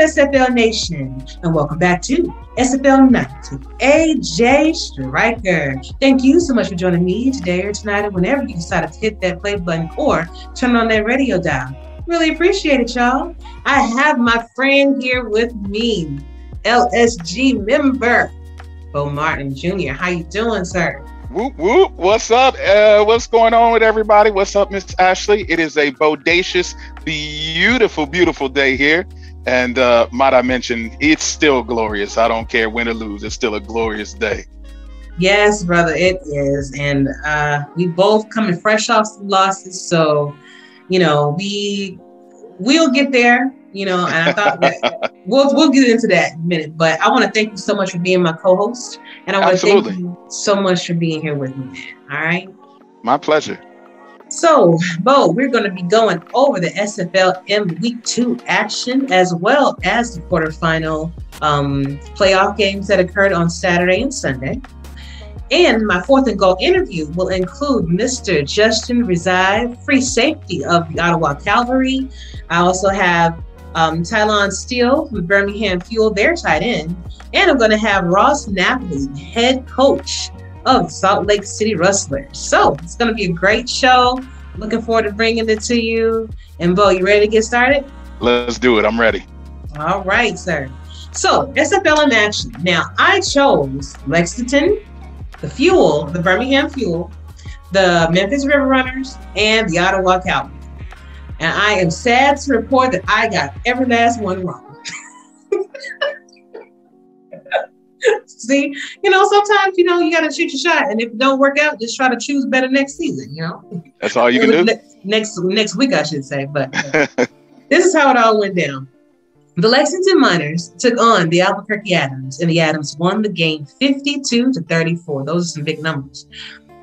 SFL Nation, and welcome back to SFL Nights with A.J Striker. Thank you so much for joining me today or tonight, or whenever you decided to hit that play button or turn on that radio dial. Really appreciate it, y'all. I have my friend here with me, LSG member, Bo Martin Jr. How you doing, sir? Whoop, whoop. What's up? What's going on with everybody? What's up, Miss Ashley? It is a bodacious, beautiful, beautiful day here. And might I mention, it's still glorious. I don't care win or lose. It's still a glorious day. Yes, brother, it is. And we both coming fresh off some losses. So, you know, we'll get there, you know, and I thought that we'll get into that in a minute. But I want to thank you so much for being my co-host. And I want to thank you so much for being here with me, man. All right. My pleasure. So, Bo, we're going to be going over the SFLm Week 2 action, as well as the quarterfinal playoff games that occurred on Saturday and Sunday. And my fourth and goal interview will include Mr. Justin Reside, free safety of the Ottawa Cavalry. I also have Talon Steele from Birmingham Fuel, their tight end. And I'm going to have Ross Napoil, head coach of Salt Lake City Rustlers. So it's going to be a great show. Looking forward to bringing it to you. And Bo, you ready to get started? Let's do it. I'm ready. All right, sir. So SFL in action. Now, I chose Lexington, the Fuel, the Birmingham Fuel, the Memphis River Runners, and the Ottawa Cavalry. And I am sad to report that I got every last one wrong. See, you know, sometimes, you know, you got to shoot your shot. And if it don't work out, just try to choose better next season, you know. That's all you can do? Next week, I should say. But this is how it all went down. The Lexington Miners took on the Albuquerque Adams, and the Adams won the game 52-34. Those are some big numbers.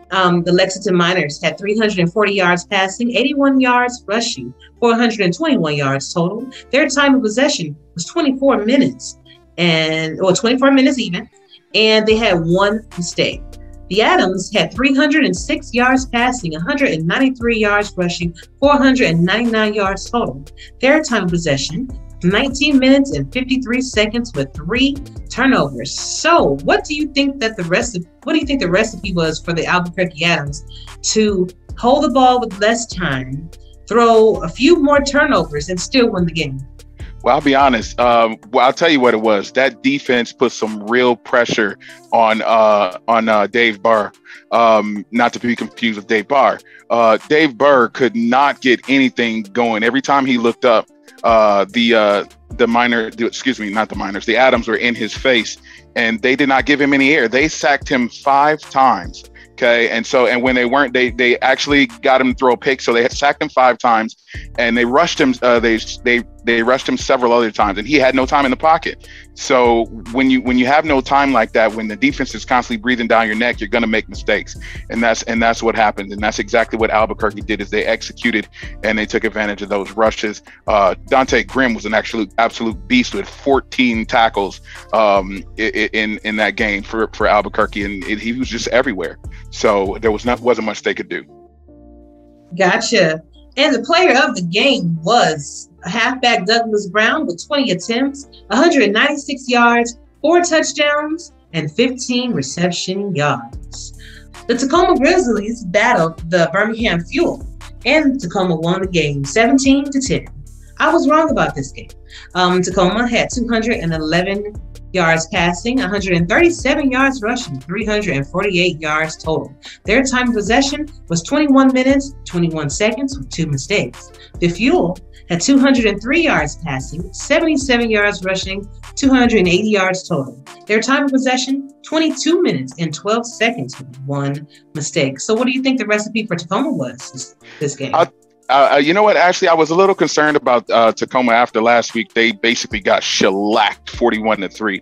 The Lexington Miners had 340 yards passing, 81 yards rushing, 421 yards total. Their time of possession was 24 minutes. 24 minutes even, and they had one mistake. The Adams had 306 yards passing, 193 yards rushing, 499 yards total. Their time of possession, 19 minutes and 53 seconds with 3 turnovers. So, what do you think the recipe was for the Albuquerque Adams to hold the ball with less time, throw a few more turnovers, and still win the game? Well, I'll be honest. I'll tell you what it was. That defense put some real pressure on Dave Burr. Not to be confused with Dave Barr. Dave Burr could not get anything going. Every time he looked up, the Adams were in his face, and they did not give him any air. They sacked him 5 times. Okay, and when they weren't, they actually got him to throw a pick, so they had sacked him 5 times, and they rushed him. They rushed him several other times, and he had no time in the pocket. So when you have no time like that, when the defense is constantly breathing down your neck, you're going to make mistakes, and that's what happened, and that's exactly what Albuquerque did. Is they executed and they took advantage of those rushes. Dante Grimm was an absolute beast with 14 tackles in that game for Albuquerque, and he was just everywhere. So there wasn't much they could do. Gotcha. And the player of the game was halfback Douglas Brown with 20 attempts, 196 yards, 4 touchdowns, and 15 reception yards. The Tacoma Grizzlies battled the Birmingham Fuel, and Tacoma won the game 17-10. I was wrong about this game. Tacoma had 211 yards passing, 137 yards rushing, 348 yards total. Their time of possession was 21 minutes, 21 seconds with 2 mistakes. The Fuel had 203 yards passing, 77 yards rushing, 280 yards total. Their time of possession, 22 minutes and 12 seconds with 1 mistake. So what do you think the recipe for Tacoma was this game? You know what? Actually, I was a little concerned about Tacoma after last week. They basically got shellacked 41-3.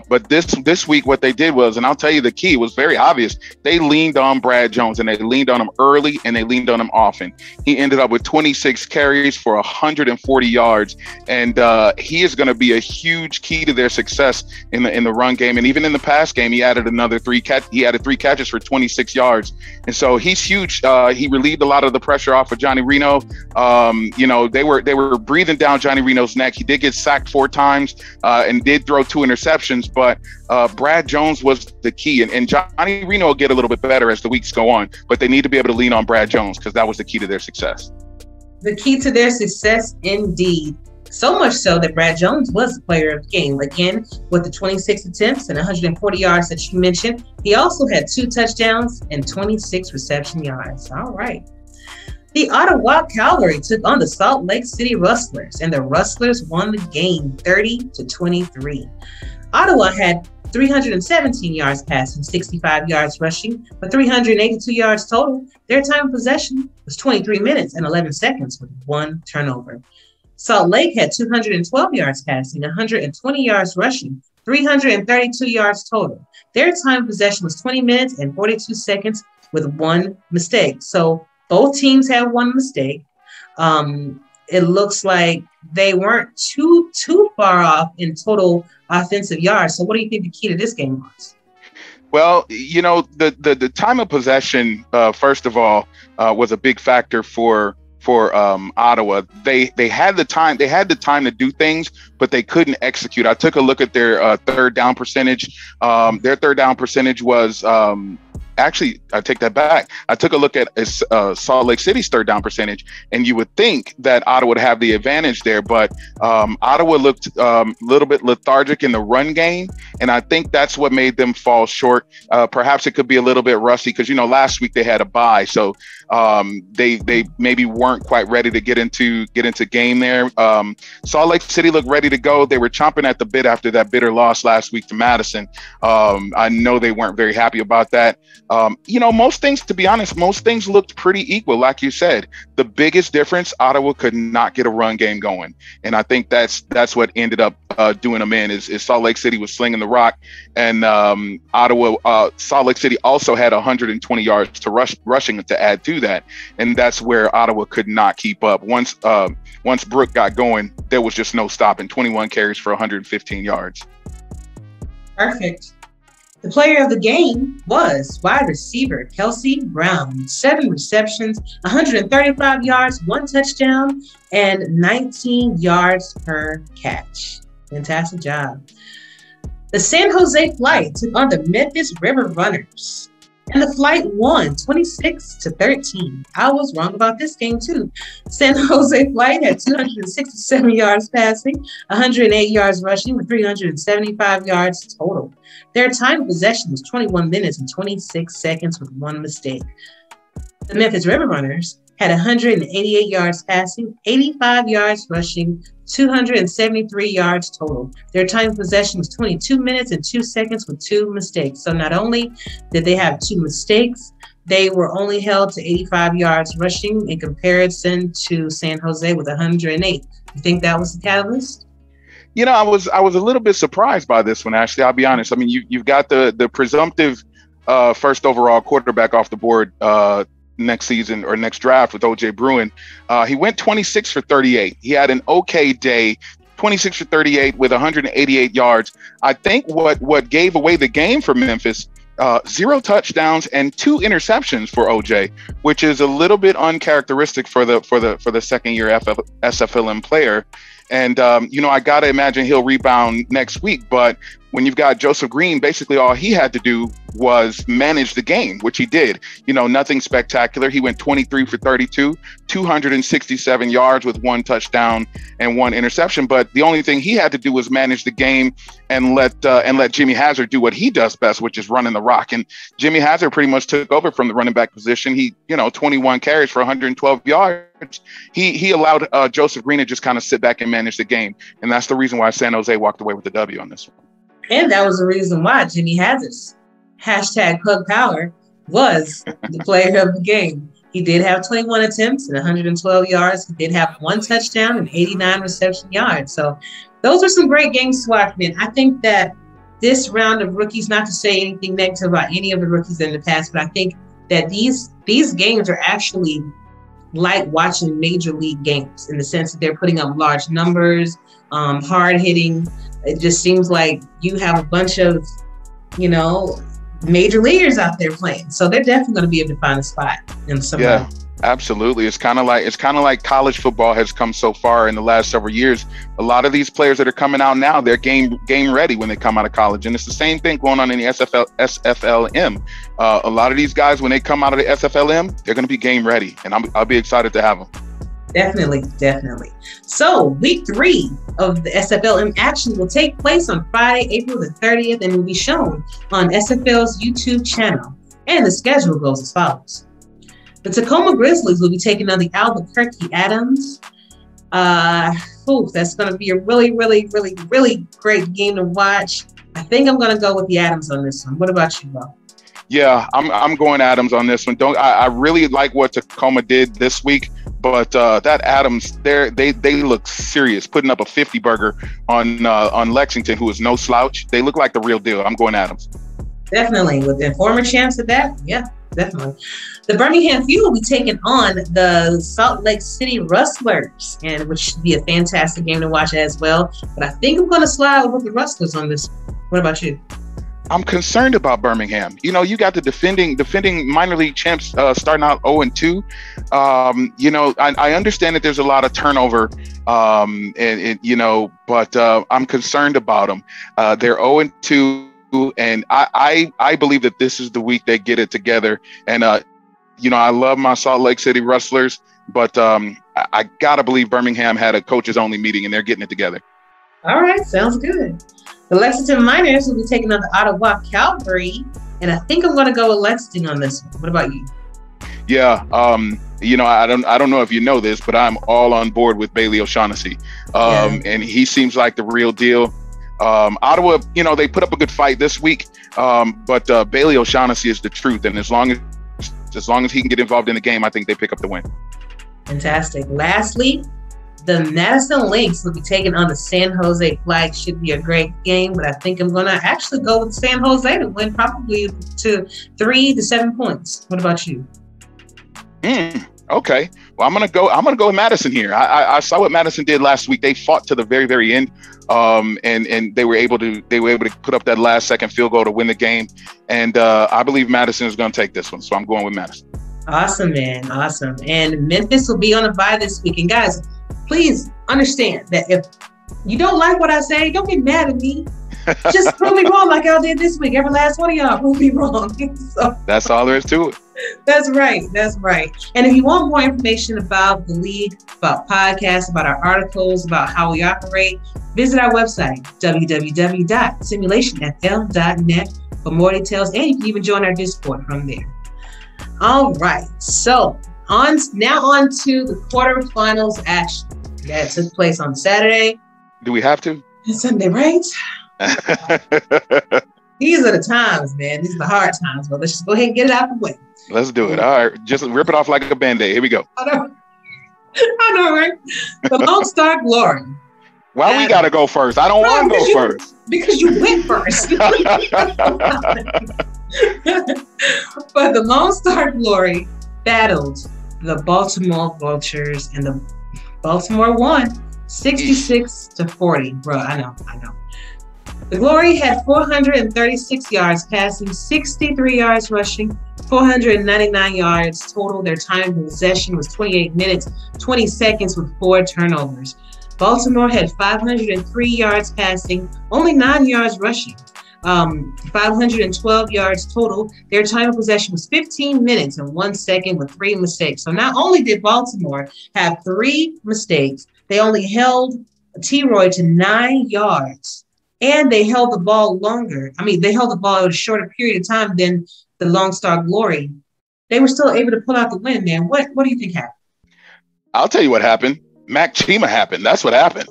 But this week, what they did was, and I'll tell you, the key was very obvious. They leaned on Brad Jones, and they leaned on him early, and they leaned on him often. He ended up with 26 carries for 140 yards, and he is going to be a huge key to their success in the run game. And even in the pass game, he added another 3 catches for 26 yards, and so he's huge. He relieved a lot of the pressure off of Johnny Reno. They were breathing down Johnny Reno's neck. He did get sacked 4 times and did throw 2 interceptions, but Brad Jones was the key. And Johnny Reno will get a little bit better as the weeks go on, but they need to be able to lean on Brad Jones because that was the key to their success. The key to their success, indeed. So much so that Brad Jones was the player of the game. Again, with the 26 attempts and 140 yards that you mentioned, he also had 2 touchdowns and 26 reception yards. All right. The Ottawa Cavalry took on the Salt Lake City Rustlers, and the Rustlers won the game 30-23. Ottawa had 317 yards passing, 65 yards rushing, but 382 yards total. Their time of possession was 23 minutes and 11 seconds with 1 turnover. Salt Lake had 212 yards passing, 120 yards rushing, 332 yards total. Their time of possession was 20 minutes and 42 seconds with 1 mistake. So both teams had 1 mistake. It looks like they weren't too far off in total offensive yards. So what do you think the key to this game was? Well, the time of possession, first of all, was a big factor for Ottawa. They had the time to do things, but they couldn't execute. I took a look at their third down percentage. Their third down percentage was actually, I take that back. I took a look at Salt Lake City's third down percentage, and you would think that Ottawa would have the advantage there, but Ottawa looked a little bit lethargic in the run game, and I think that's what made them fall short. Perhaps it could be a little bit rusty because, last week they had a bye, so they maybe weren't quite ready to get into game there. Salt Lake City looked ready to go. They were chomping at the bit after that bitter loss last week to Madison. I know they weren't very happy about that. Most things, to be honest, most things looked pretty equal. Like you said, the biggest difference, Ottawa could not get a run game going. And I think that's what ended up doing them in is Salt Lake City was slinging the rock, and Salt Lake City also had 120 yards to rushing to add to that. And that's where Ottawa could not keep up. Once Brooke got going, there was just no stopping. 21 carries for 115 yards. Perfect. The player of the game was wide receiver Kelsey Brown. 7 receptions, 135 yards, 1 touchdown, and 19 yards per catch. Fantastic job. The San Jose Flight took on the Memphis River Runners, and the Flight won 26-13. I was wrong about this game too. San Jose Flight had 267 yards passing, 108 yards rushing, with 375 yards total. Their time of possession was 21 minutes and 26 seconds with 1 mistake. The Memphis River Runners had 188 yards passing, 85 yards rushing, 273 yards total. Their time of possession was 22 minutes and 2 seconds with 2 mistakes. So not only did they have 2 mistakes, they were only held to 85 yards rushing in comparison to San Jose with 108. You think that was the catalyst? I was a little bit surprised by this one, Ashley. I'll be honest. I mean, you've got the presumptive first overall quarterback off the board next season or next draft with O.J. Bruin. He went 26 for 38. He had an okay day, 26 for 38 with 188 yards. I think what gave away the game for Memphis, 0 touchdowns and 2 interceptions for OJ, which is a little bit uncharacteristic for the second year SFLm player. And, I got to imagine he'll rebound next week. But when you've got Joseph Green, basically all he had to do was manage the game, which he did. Nothing spectacular. He went 23 for 32, 267 yards with 1 touchdown and 1 interception. But the only thing he had to do was manage the game and let Jimmy Hazard do what he does best, which is running the rock. And Jimmy Hazard pretty much took over from the running back position. He, 21 carries for 112 yards. He allowed Joseph Green to just kind of sit back and manage the game. And that's the reason why San Jose walked away with the W on this one. And that was the reason why Jimmy Hazard's #PugPower was the player of the game. He did have 21 attempts and 112 yards. He did have 1 touchdown and 89 reception yards. So those are some great games to watch, man. I think that this round of rookies, not to say anything negative about any of the rookies in the past, but I think that these games are actually like watching major league games in the sense that they're putting up large numbers, hard hitting. It just seems like you have a bunch of, major leaguers out there playing. So they're definitely going to be able to find a spot in some Absolutely. It's kind of like college football has come so far in the last several years. A lot of these players that are coming out now, they're game ready when they come out of college. And it's the same thing going on in the SFLm. A lot of these guys, when they come out of the SFLm, they're going to be game ready. And I'll be excited to have them. Definitely. So week 3 of the SFLm action will take place on Friday, April the 30th, and will be shown on SFL's YouTube channel. And the schedule goes as follows. The Tacoma Grizzlies will be taking on the Albuquerque Adams. That's going to be a really great game to watch. I think I'm going to go with the Adams on this one. What about you, Bo? Yeah, I'm going Adams on this one. I really like what Tacoma did this week, but that Adams, they look serious, putting up a 50 burger on Lexington, who is no slouch. They look like the real deal. I'm going Adams. Definitely, with the former champs at that. Yeah, definitely. The Birmingham Feud will be taking on the Salt Lake City Rustlers, and which should be a fantastic game to watch as well. But I think I'm going to slide with the Rustlers on this. What about you? I'm concerned about Birmingham. You know, you got the defending minor league champs starting out 0-2. I understand that there's a lot of turnover, but I'm concerned about them. They're 0-2. And I believe that this is the week they get it together. And, I love my Salt Lake City Rustlers, but I got to believe Birmingham had a coaches only meeting and they're getting it together. All right. Sounds good. The Lexington Miners will be taking on the Ottawa Cavalry. And I think I'm going to go with Lexington on this one. What about you? Yeah. I don't know if you know this, but I'm all on board with Bailey O'Shaughnessy. And he seems like the real deal. Ottawa, they put up a good fight this week, but Bailey O'Shaughnessy is the truth, and as long as he can get involved in the game, I think they pick up the win. Fantastic. Lastly, the Madison Lynx will be taking on the San Jose Flag. Should be a great game, but I think I'm going to actually go with San Jose to win, probably to 3 to 7 points. What about you? Okay. Well, I'm gonna go with Madison here. I saw what Madison did last week. They fought to the very, very end, and they were able to put up that last second field goal to win the game. And I believe Madison is going to take this one, so I'm going with Madison. Awesome, man. Awesome. And Memphis will be on a bye this week. And guys, please understand that if you don't like what I say, don't get mad at me. Just prove me wrong like y'all did this week. Every last one of y'all prove me wrong. So, that's all there is to it. That's right. And if you want more information about the league, about podcasts, about our articles, about how we operate, visit our website, www.simulationfl.net for more details. And you can even join our Discord from there. All right. So now on to the quarterfinals action that took place on Saturday. Do we have to? It's Sunday, right? These are the times, man. These are the hard times. But let's just go ahead and get it out the way. Let's do it. All right. Just rip it off like a Band-Aid. Here we go. I know, right? The Lone Star Glory. Why we got to go first? I don't want to go first. Because you went first. But the Lone Star Glory battled the Baltimore Vultures, and the Baltimore won 66-40. Bro, I know. The Glory had 436 yards passing, 63 yards rushing, 499 yards total. Their time of possession was 28 minutes, 20 seconds with 4 turnovers. Baltimore had 503 yards passing, only 9 yards rushing, 512 yards total. Their time of possession was 15 minutes and 1 second with 3 mistakes. So not only did Baltimore have 3 mistakes, they only held T-Roy to 9 yards. And they held the ball longer. They held the ball at a shorter period of time than the Lone Star Glory. They were still able to pull out the win, man. What do you think happened? I'll tell you what happened. Mac Chima happened. That's what happened.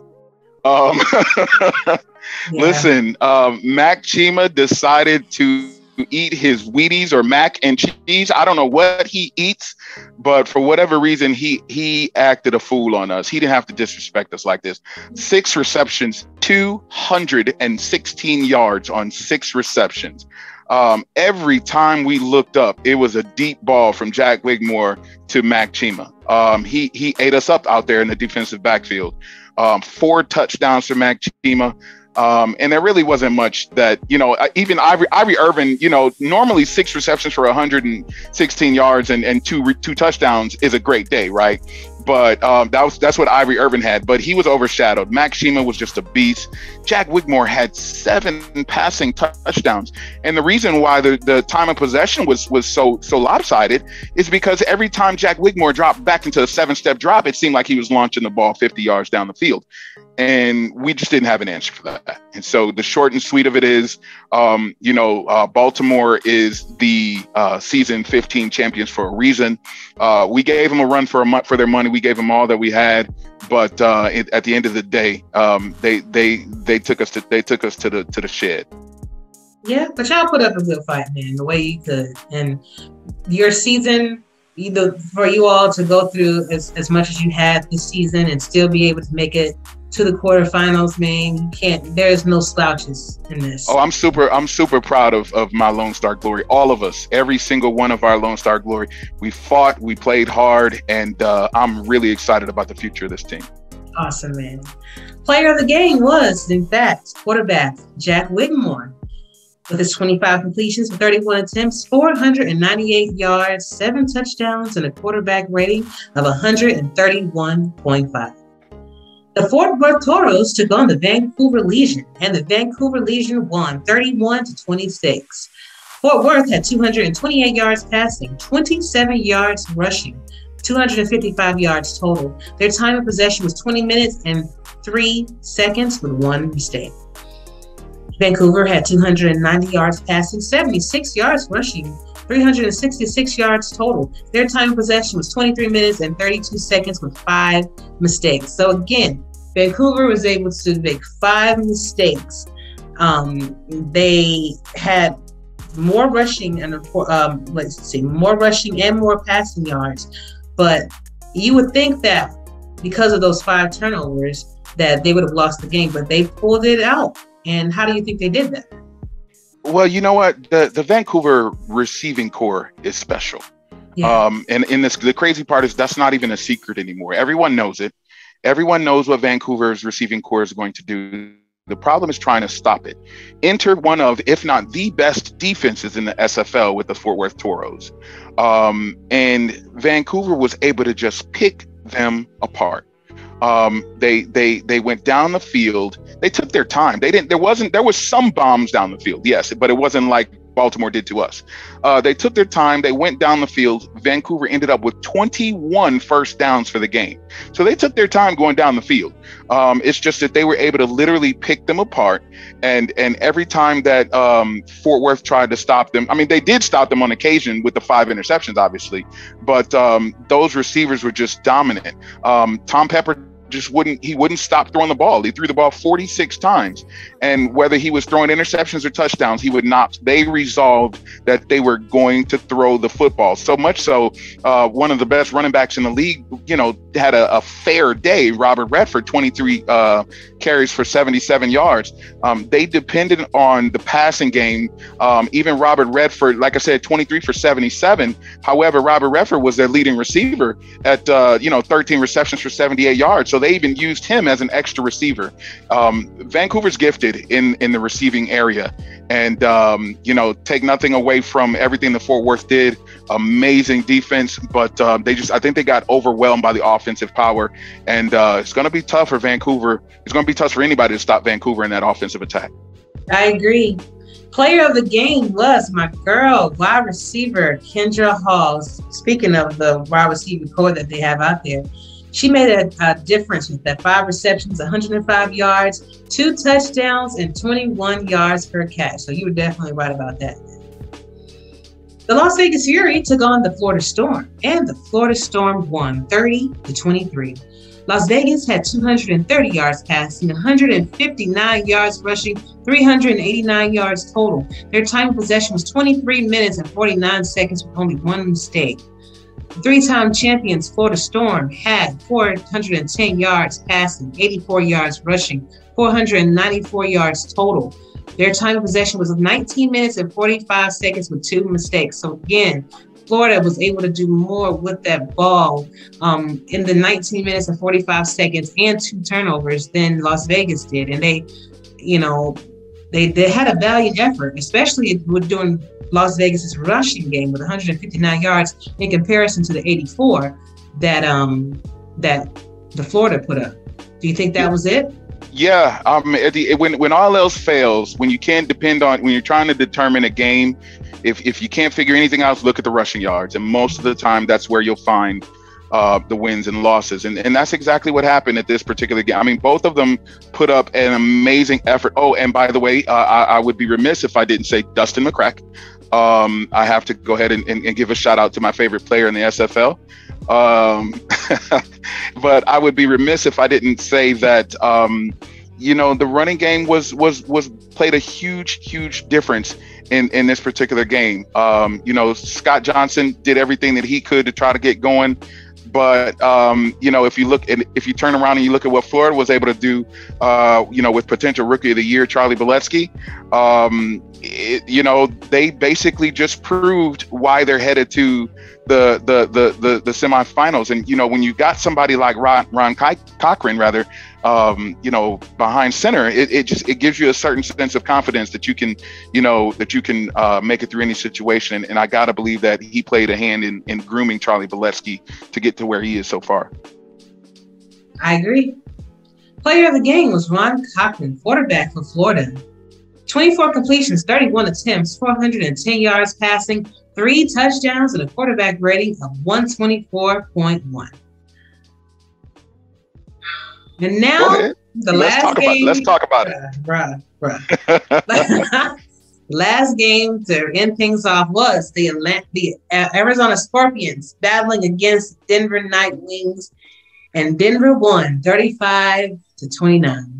Listen, Mac Chima decided to eat his Wheaties or mac and cheese. I don't know what he eats, but for whatever reason, he acted a fool on us. He didn't have to disrespect us like this. 6 receptions, 216 yards on 6 receptions. Every time we looked up, it was a deep ball from Jack Wigmore to Mac Chima. He ate us up out there in the defensive backfield. 4 touchdowns for Mac Chima. And there really wasn't much that, even Ivory Irvin, normally 6 receptions for 116 yards and two touchdowns is a great day, right? But that's what Ivory Irvin had, but he was overshadowed. Max Shima was just a beast. Jack Wigmore had 7 passing touchdowns. And the reason why the time of possession was so lopsided is because every time Jack Wigmore dropped back into a 7-step drop, it seemed like he was launching the ball 50 yards down the field. And we just didn't have an answer for that. And so the short and sweet of it is, Baltimore is the season 15 champions for a reason. We gave them a run for their money. We gave them all that we had, but at the end of the day, they took us to the shed. Yeah, but y'all put up a good fight, man, the way you could. And your season, for you all to go through as much as you had this season and still be able to make it to the quarterfinals, man, there's no slouches in this. Oh, I'm super proud of my Lone Star Glory. All of us, every single one of our Lone Star Glory. We fought, we played hard, and I'm really excited about the future of this team. Awesome, man. Player of the game was, in fact, quarterback Jack Wigmore. With his 25 completions for 31 attempts, 498 yards, 7 touchdowns, and a quarterback rating of 131.5. The Fort Worth Toros took on the Vancouver Legion, and the Vancouver Legion won 31-26. Fort Worth had 228 yards passing, 27 yards rushing, 255 yards total. Their time of possession was 20 minutes and 3 seconds with 1 mistake. Vancouver had 290 yards passing, 76 yards rushing, 366 yards total. Their time of possession was 23 minutes and 32 seconds with 5 mistakes. So again, Vancouver was able to make 5 mistakes. They had more rushing and more rushing and more passing yards. But you would think that because of those 5 turnovers that they would have lost the game, but they pulled it out. And how do you think they did that? Well, you know what? The Vancouver receiving core is special. Yeah. And in this, the crazy part is that's not even a secret anymore. Everyone knows it. Everyone knows what Vancouver's receiving core is going to do. The problem is trying to stop it. Enter one of, if not the best defenses in the SFL with the Fort Worth Toros. And Vancouver was able to just pick them apart. They went down the field. They took their time. There was some bombs down the field, yes, but it wasn't like Baltimore did to us. They took their time. They went down the field. Vancouver ended up with 21 first downs for the game. So they took their time going down the field. It's just that they were able to literally pick them apart. And every time that Fort Worth tried to stop them, I mean, they did stop them on occasion with the 5 interceptions, obviously. But those receivers were just dominant. Tom Pepper wouldn't stop throwing the ball. He threw the ball 46 times, and whether he was throwing interceptions or touchdowns, he would not. They resolved that they were going to throw the football. So much so, one of the best running backs in the league, had a fair day. Robert Redford, 23 carries for 77 yards. They depended on the passing game. Even Robert Redford, like I said, 23 for 77. However, Robert Redford was their leading receiver at 13 receptions for 78 yards. So they even used him as an extra receiver. Vancouver's gifted in the receiving area, and take nothing away from everything that Fort Worth did. Amazing defense, but I think they got overwhelmed by the offensive power, and it's going to be tough for Vancouver. It's going to be tough for anybody to stop Vancouver in that offensive attack. I agree. Player of the game was my girl, wide receiver Kendra Hall. Speaking of the wide receiver core that they have out there, she made a difference with that. 5 receptions, 105 yards, 2 touchdowns, and 21 yards per catch. So you were definitely right about that. The Las Vegas Fury took on the Florida Storm, and the Florida Storm won 30-23. Las Vegas had 230 yards passing, 159 yards rushing, 389 yards total. Their time of possession was 23 minutes and 49 seconds with only 1 mistake. The 3-time champions Florida Storm had 410 yards passing, 84 yards rushing, 494 yards total. Their time of possession was 19 minutes and 45 seconds with 2 mistakes. So again, Florida was able to do more with that ball in the 19 minutes and 45 seconds and 2 turnovers than Las Vegas did. And they you know, they had a valiant effort, especially with doing Las Vegas's rushing game with 159 yards in comparison to the 84 that the Florida put up. Do you think that was it? Yeah. When all else fails, when you can't depend on, when you're trying to determine a game, if you can't figure anything else, look at the rushing yards, and most of the time that's where you'll find the wins and losses, and that's exactly what happened at this particular game. I mean, both of them put up an amazing effort. Oh, and by the way, I would be remiss if I didn't say Dustin McCrack. I have to go ahead and give a shout out to my favorite player in the SFL. But I would be remiss if I didn't say that the running game was played a huge difference in this particular game. Scott Johnson did everything that he could to try to get going. But if you turn around and you look at what Florida was able to do, with potential Rookie of the Year Charlie Boletsky, they basically just proved why they're headed to the semifinals. And when you got somebody like Ron Cochran, behind center, it gives you a certain sense of confidence that you can make it through any situation. And I gotta believe that he played a hand in grooming Charlie Boletsky to get to where he is so far. I agree. Player of the game was Ron Cochran, quarterback for Florida. 24 completions, 31 attempts, 410 yards passing, 3 touchdowns, and a quarterback rating of 124.1. And now the last game. Let's talk about it. Bruh. Last game to end things off was the Arizona Scorpions battling against Denver Nightwings, and Denver won 35-29.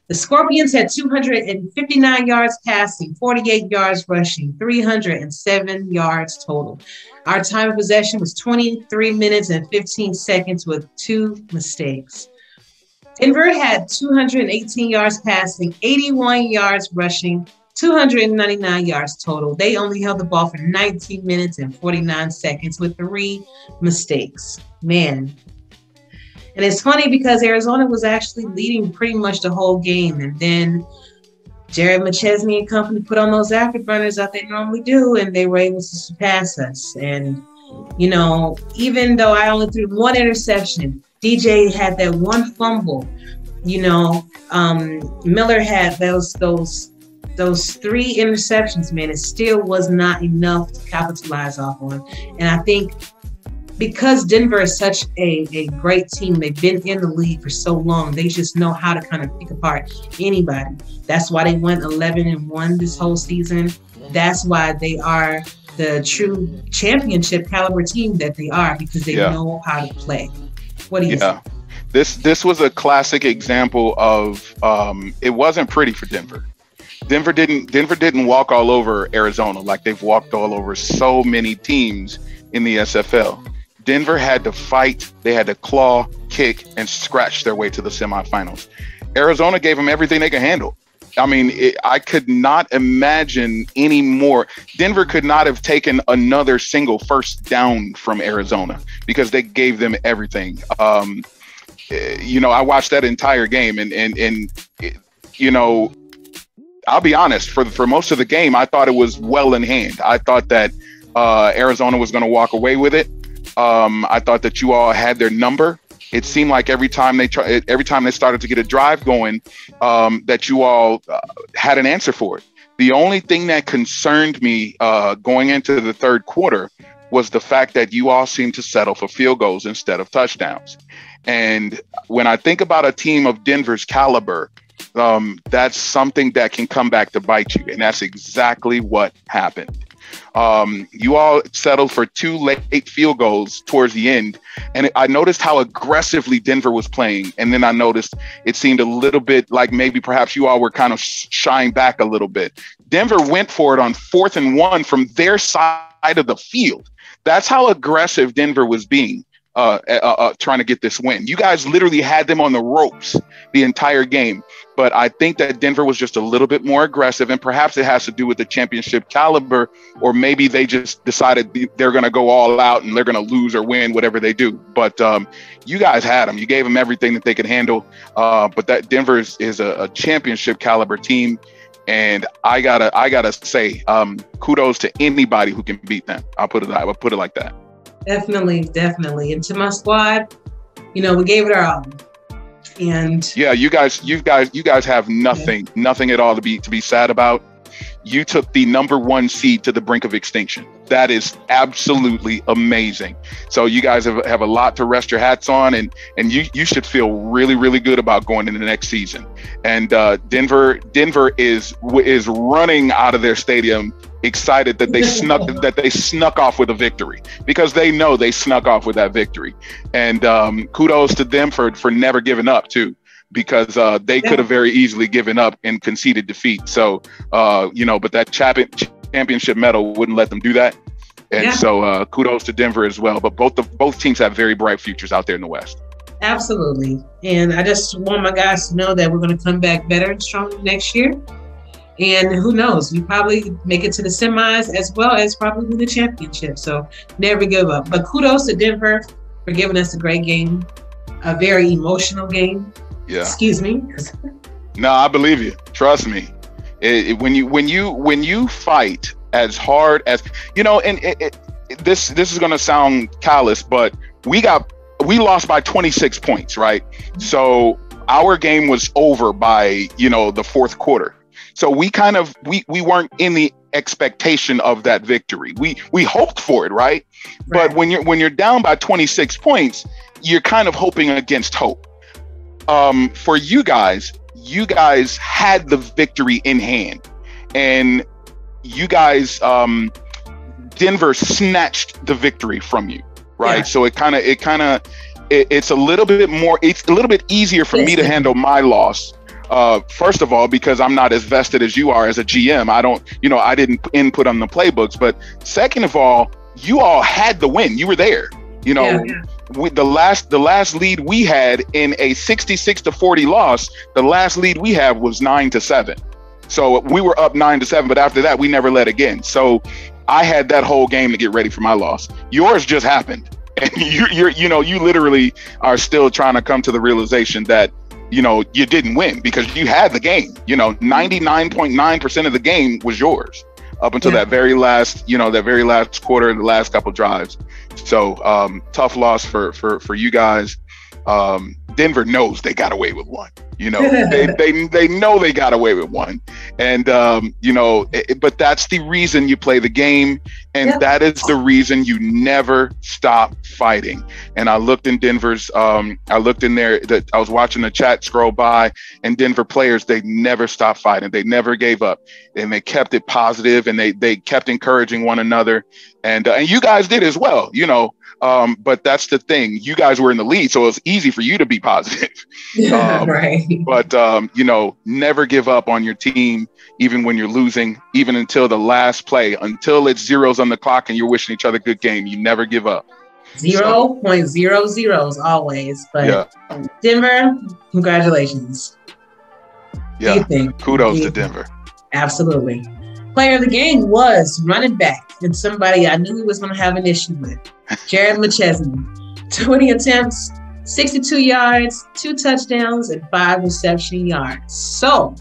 The Scorpions had 259 yards passing, 48 yards rushing, 307 yards total. Our time of possession was 23 minutes and 15 seconds with 2 mistakes. Denver had 218 yards passing, 81 yards rushing, 299 yards total. They only held the ball for 19 minutes and 49 seconds with 3 mistakes. Man. And it's funny because Arizona was actually leading pretty much the whole game. And then Jared McChesney and company put on those afterburners that they normally do, and they were able to surpass us. And, even though I only threw 1 interception, DJ had that 1 fumble. Miller had those 3 interceptions, man. It still was not enough to capitalize off on. And I think because Denver is such a great team, they've been in the league for so long, they just know how to kind of pick apart anybody. That's why they went 11-1 this whole season. That's why they are the true championship caliber team that they are, because they know how to play. What do you think? This was a classic example of it wasn't pretty for Denver. Denver didn't walk all over Arizona like they've walked all over so many teams in the SFL. Denver had to fight, they had to claw, kick, and scratch their way to the semifinals. Arizona gave them everything they could handle. I mean, I could not imagine any more. Denver could not have taken another single first down from Arizona because they gave them everything. I watched that entire game, and I'll be honest, for most of the game, I thought it was well in hand. I thought that Arizona was going to walk away with it. I thought that you all had their number. It seemed like every time they started to get a drive going, that you all had an answer for it. The only thing that concerned me going into the third quarter was the fact that you all seemed to settle for field goals instead of touchdowns. And when I think about a team of Denver's caliber, that's something that can come back to bite you. And that's exactly what happened. You all settled for 2 late field goals towards the end. And I noticed how aggressively Denver was playing. And then I noticed it seemed a little bit like maybe perhaps you all were kind of shying back a little bit. Denver went for it on 4th and 1 from their side of the field. That's how aggressive Denver was being. trying to get this win. You guys literally had them on the ropes the entire game. But I think that Denver was just a little bit more aggressive, and perhaps it has to do with the championship caliber, or maybe they just decided they're going to go all out and they're going to lose or win, whatever they do. But you guys had them. You gave them everything that they could handle. But that Denver is a championship caliber team. And I gotta say, kudos to anybody who can beat them. I'll put it like that. Definitely. And to my squad, we gave it our all. And yeah, you guys have nothing at all to be sad about. You took the #1 seed to the brink of extinction. That is absolutely amazing. So you guys have a lot to rest your hats on, and you should feel really, really good about going into the next season. And Denver is running out of their stadium excited that they snuck off with a victory, because they know they snuck off with that victory. And kudos to them for never giving up too, because they could have very easily given up and conceded defeat. So but that championship medal wouldn't let them do that. And so kudos to Denver as well. But both teams have very bright futures out there in the West. Absolutely. And I just want my guys to know that we're going to come back better and stronger next year. And who knows, we probably make it to the semis as well as probably win the championship. So never give up. But kudos to Denver for giving us a great game, a very emotional game. Yeah. Excuse me. No, I believe you. Trust me. When you fight as hard as this is going to sound callous, but we lost by 26 points, right? So our game was over by the fourth quarter. So we weren't in the expectation of that victory. We hoped for it, right? But when you're down by 26 points, you're kind of hoping against hope. For you guys had the victory in hand, and you guys, Denver snatched the victory from you, right? Yeah. So it's a little bit easier for me to handle my loss. First of all, because I'm not as vested as you are as a GM. I didn't input on the playbooks. But second of all, you all had the win. You were there. The last lead we had in a 66-40 loss, the last lead we had was 9-7. So we were up 9-7, but after that, we never led again. So I had that whole game to get ready for my loss. Yours just happened. And you literally are still trying to come to the realization that, you didn't win because you had the game. 99.9% of the game was yours up until that very last quarter, the last couple drives. So tough loss for you guys. Denver knows they got away with one. They know they got away with one, and but that's the reason you play the game, and that is the reason you never stop fighting. And I looked in Denver's, I was watching the chat scroll by, and Denver players, they never stopped fighting. They never gave up, and they kept it positive, and they kept encouraging one another, and you guys did as well. But that's the thing. You guys were in the lead, so it's easy for you to be positive. Right. But, never give up on your team, even when you're losing, even until the last play, until it's zeros on the clock and you're wishing each other a good game. You never give up. 0.00 always. But Denver, congratulations. Yeah. Kudos to Denver. Absolutely. Player of the game was running back, and somebody I knew he was going to have an issue with. Jared McChesney, 20 attempts, 62 yards, 2 touchdowns, and 5 reception yards. So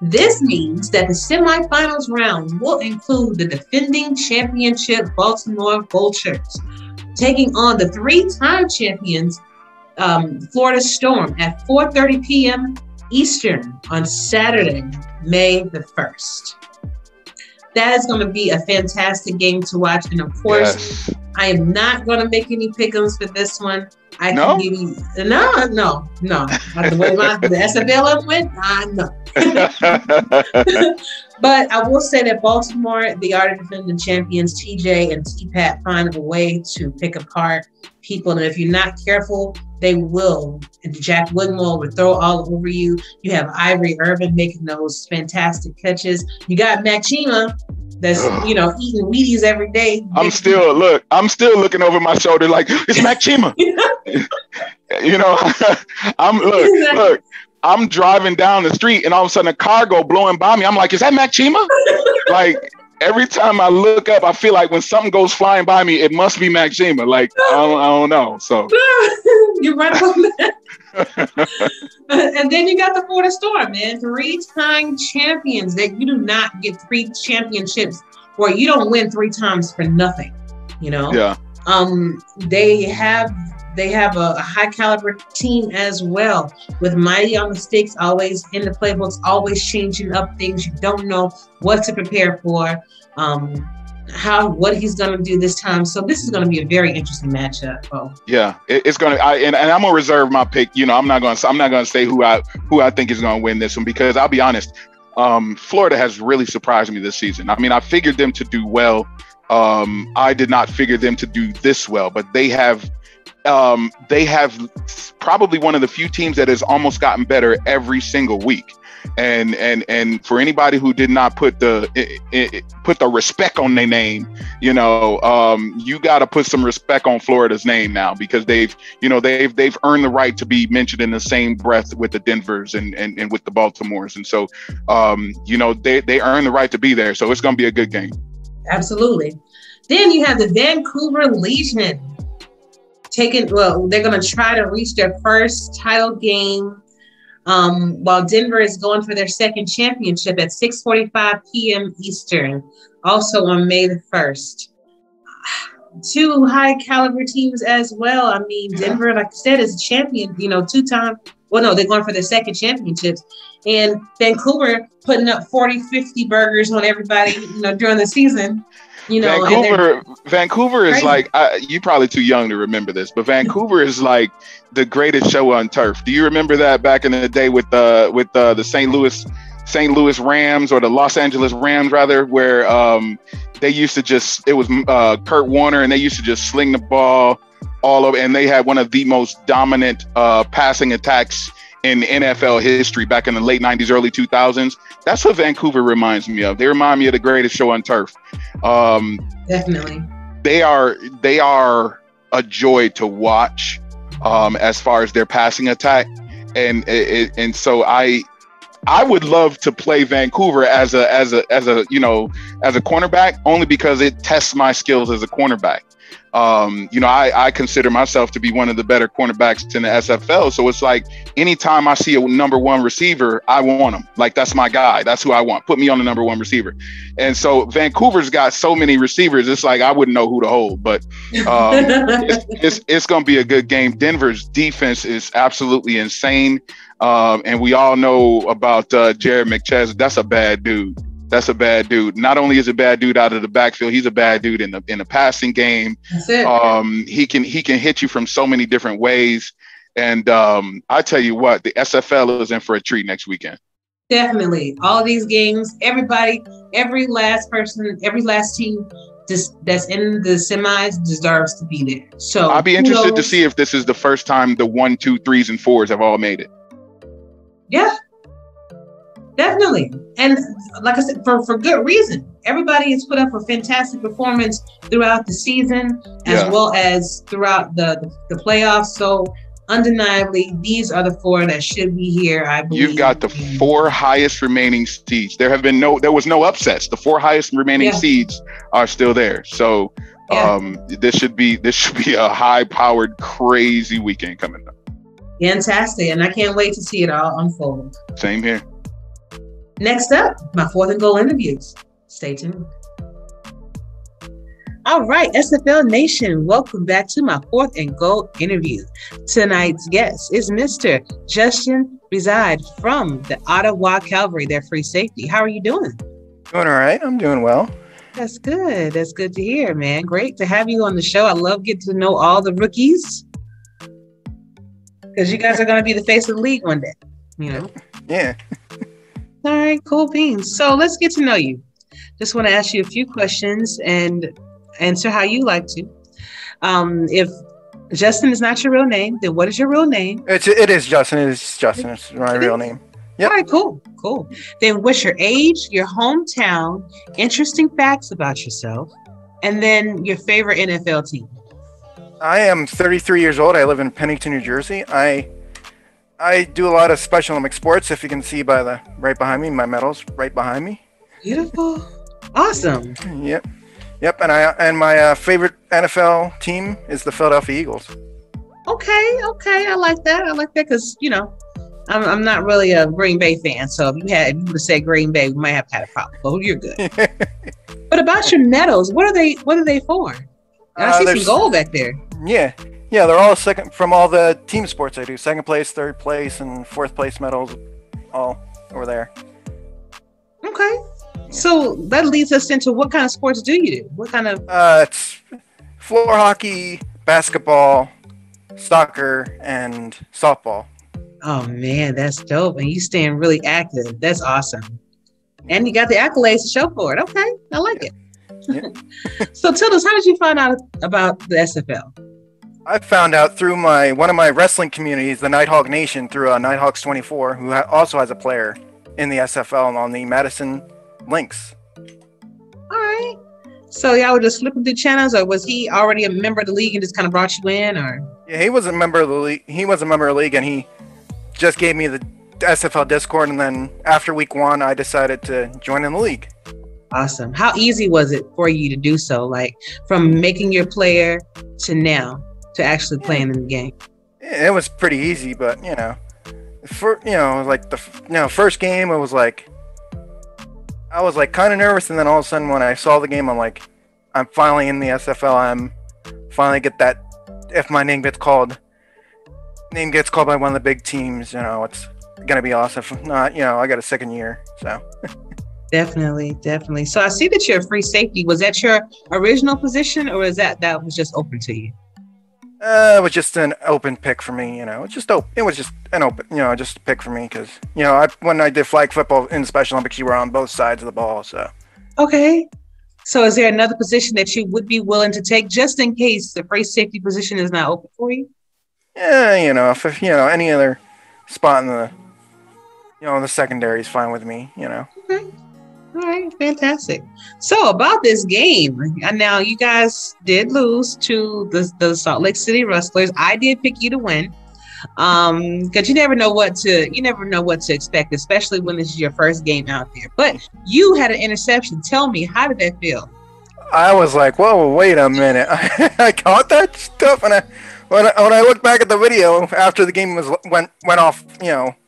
this means that the semifinals round will include the defending championship Baltimore Vultures, taking on the 3-time champions Florida Storm at 4:30 p.m. Eastern on Saturday, May the 1st. That is going to be a fantastic game to watch. And of course, I am not going to make any pick'ems for this one. I can give you no. The way the SFLm went, no. But I will say that Baltimore, the art of defending champions, TJ and T-Pat find a way to pick apart people. And if you're not careful, they will. And Jack Wigmore will throw all over you. You have Ivory Irvin making those fantastic catches. You got Mac Chima that's eating Wheaties every day. I'm still looking over my shoulder like it's Mac Chima. I'm driving down the street and all of a sudden a car go blowing by me. I'm like, is that Mac Chima? Like every time I look up, I feel like when something goes flying by me, it must be Mac Chima. Like I don't know. So you're right about that. And then you got the Florida Storm, man. 3-time champions. That you do not get 3 championships, or you don't win 3 times for nothing. Yeah. They have a high caliber team as well, with Mighty on the sticks, always in the playbooks, always changing up things. You don't know what to prepare for, what he's going to do this time. So this is going to be a very interesting matchup. Oh. Yeah, it's going to. And I'm going to reserve my pick. I'm not going to say who I think is going to win this one, because I'll be honest, Florida has really surprised me this season. I mean, I figured them to do well. I did not figure them to do this well, but they have probably one of the few teams that has almost gotten better every single week. And for anybody who did not put the respect on their name, you got to put some respect on Florida's name now, because they've earned the right to be mentioned in the same breath with the Denvers and with the Baltimores. And so, they earned the right to be there. So it's going to be a good game. Absolutely. Then you have the Vancouver Legion. They're going to try to reach their first title game, while Denver is going for their second championship at 6:45 p.m. Eastern, also on May the 1st. 2 high caliber teams as well. I mean, Denver, like I said, is a champion, 2-time. Well, no, they're going for their second championships. And Vancouver putting up 40, 50 burgers on everybody, during the season. Vancouver is like, you're probably too young to remember this, but Vancouver is like the greatest show on turf. Do you remember that back in the day with the St. Louis Rams, or the Los Angeles Rams rather, where they used to it was Kurt Warner, and they used to just sling the ball all over, and they had one of the most dominant passing attacks in NFL history back in the late 90s, early 2000s. That's what Vancouver reminds me of. They remind me of the greatest show on turf. Definitely. They are a joy to watch as far as their passing attack. And so I would love to play Vancouver as a cornerback, only because it tests my skills as a cornerback. I consider myself to be one of the better cornerbacks in the SFL. So it's like, anytime I see a number 1 receiver, I want him. Like, that's my guy. That's who I want. Put me on the number 1 receiver. And so Vancouver's got so many receivers. It's like, I wouldn't know who to hold, but it's going to be a good game. Denver's defense is absolutely insane. And we all know about Jared McChesney. That's a bad dude. Not only is a bad dude out of the backfield, he's a bad dude in the passing game. That's it. He can hit you from so many different ways. And I tell you what, the SFL is in for a treat next weekend. Definitely. All of these games, everybody, every last person, every last team that's in the semis deserves to be there. So I'll be interested to see if this is the first time the 1, 2, 3s, and 4s have all made it. Yeah. Definitely. And like I said, for good reason. Everybody has put up a fantastic performance throughout the season, as well as throughout the playoffs. So undeniably, these are the 4 that should be here, I believe. You've got the 4 highest remaining seeds. There was no upsets. The 4 highest remaining seeds are still there. So this should be a high-powered, crazy weekend coming up. Fantastic. And I can't wait to see it all unfold. Same here. Next up, my 4th and goal interviews. Stay tuned. All right, SFL Nation, welcome back to my 4th and goal interview. Tonight's guest is Mr. Justin Reside from the Ottawa Cavalry, their free safety. How are you doing? Doing all right. I'm doing well. That's good. That's good to hear, man. Great to have you on the show. I love getting to know all the rookies, because you guys are going to be the face of the league one day, Yeah. All right, cool beans. So let's get to know you. Just want to ask you a few questions and answer how you like to. If Justin is not your real name, then what is your real name? It is Justin. It is Justin. It's my real name. All right, cool. Then what's your age, your hometown, interesting facts about yourself, and then your favorite NFL team? I am 33 years old. I live in Pennington, New Jersey. I do a lot of Special Olympic sports. If you can see by the right behind me, my medals right behind me. Beautiful. Awesome. Yep. And my favorite NFL team is the Philadelphia Eagles. Okay. I like that because I'm not really a Green Bay fan. So if you would have said Green Bay, we might have had a problem. But you're good. But about your medals, what are they for? I see some gold back there. Yeah, they're all second from all the team sports I do. Second place, third place, and fourth place medals, all over there. Okay. Yeah. So that leads us into what kind of sports do you do? What kind of? It's floor hockey, basketball, soccer, and softball. Oh man, that's dope. And you staying really active. That's awesome. And you got the accolades to show for it. Okay, I like it. Yeah. So tell us, how did you find out about the SFL? I found out through one of my wrestling communities, the Nighthawk Nation, through Nighthawks 24, who also has a player in the SFL on the Madison Lynx. All right. So y'all were just flipping through channels, or was he already a member of the league and just kind of brought you in, or? Yeah, he was a member of the league. He was a member of the league, and he just gave me the SFL Discord, and then after week 1, I decided to join in the league. Awesome. How easy was it for you to do so? Like from making your player to now to actually playing in the game? It was pretty easy, but first game, it was like, I was like kind of nervous, and then all of a sudden when I saw the game, I'm like, I'm finally in the SFL. I'm finally get that. If my name gets called by one of the big teams, it's gonna be awesome. If not, I got a second year, so. Definitely. So I see that you're a free safety. Was that your original position, or was that was just open to you? It was just an open pick for me. It was just an open, just a pick for me because when I did flag football in Special Olympics, you were on both sides of the ball. So. Okay. So is there another position that you would be willing to take just in case the free safety position is not open for you? Yeah, if any other spot in the the secondary is fine with me. Okay. All right, fantastic. So about this game, and now you guys did lose to the Salt Lake City Rustlers. I did pick you to win, because you never know what to expect, especially when this is your first game out there. But you had an interception. Tell me, how did that feel? I was like, whoa, wait a minute. I caught that stuff, and when I look back at the video after the game went off,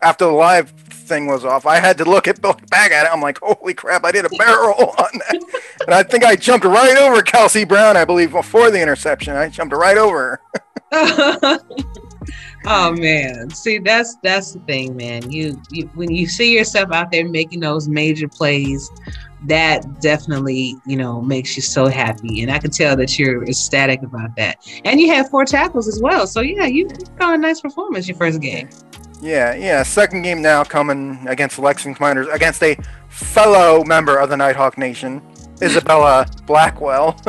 after the live thing was off, I had to look back at it. I'm like, holy crap, I did a barrel on that. And I think I jumped right over Kelsey Brown, I believe, before the interception. I jumped right over her. Oh man, see, that's the thing, man. You when you see yourself out there making those major plays, that definitely makes you so happy, and I can tell that you're ecstatic about that. And you had 4 tackles as well, so yeah, you got a nice performance your first game. Yeah. Second game now coming against the Lexington Miners, against a fellow member of the Nighthawk Nation, Isabella Blackwell.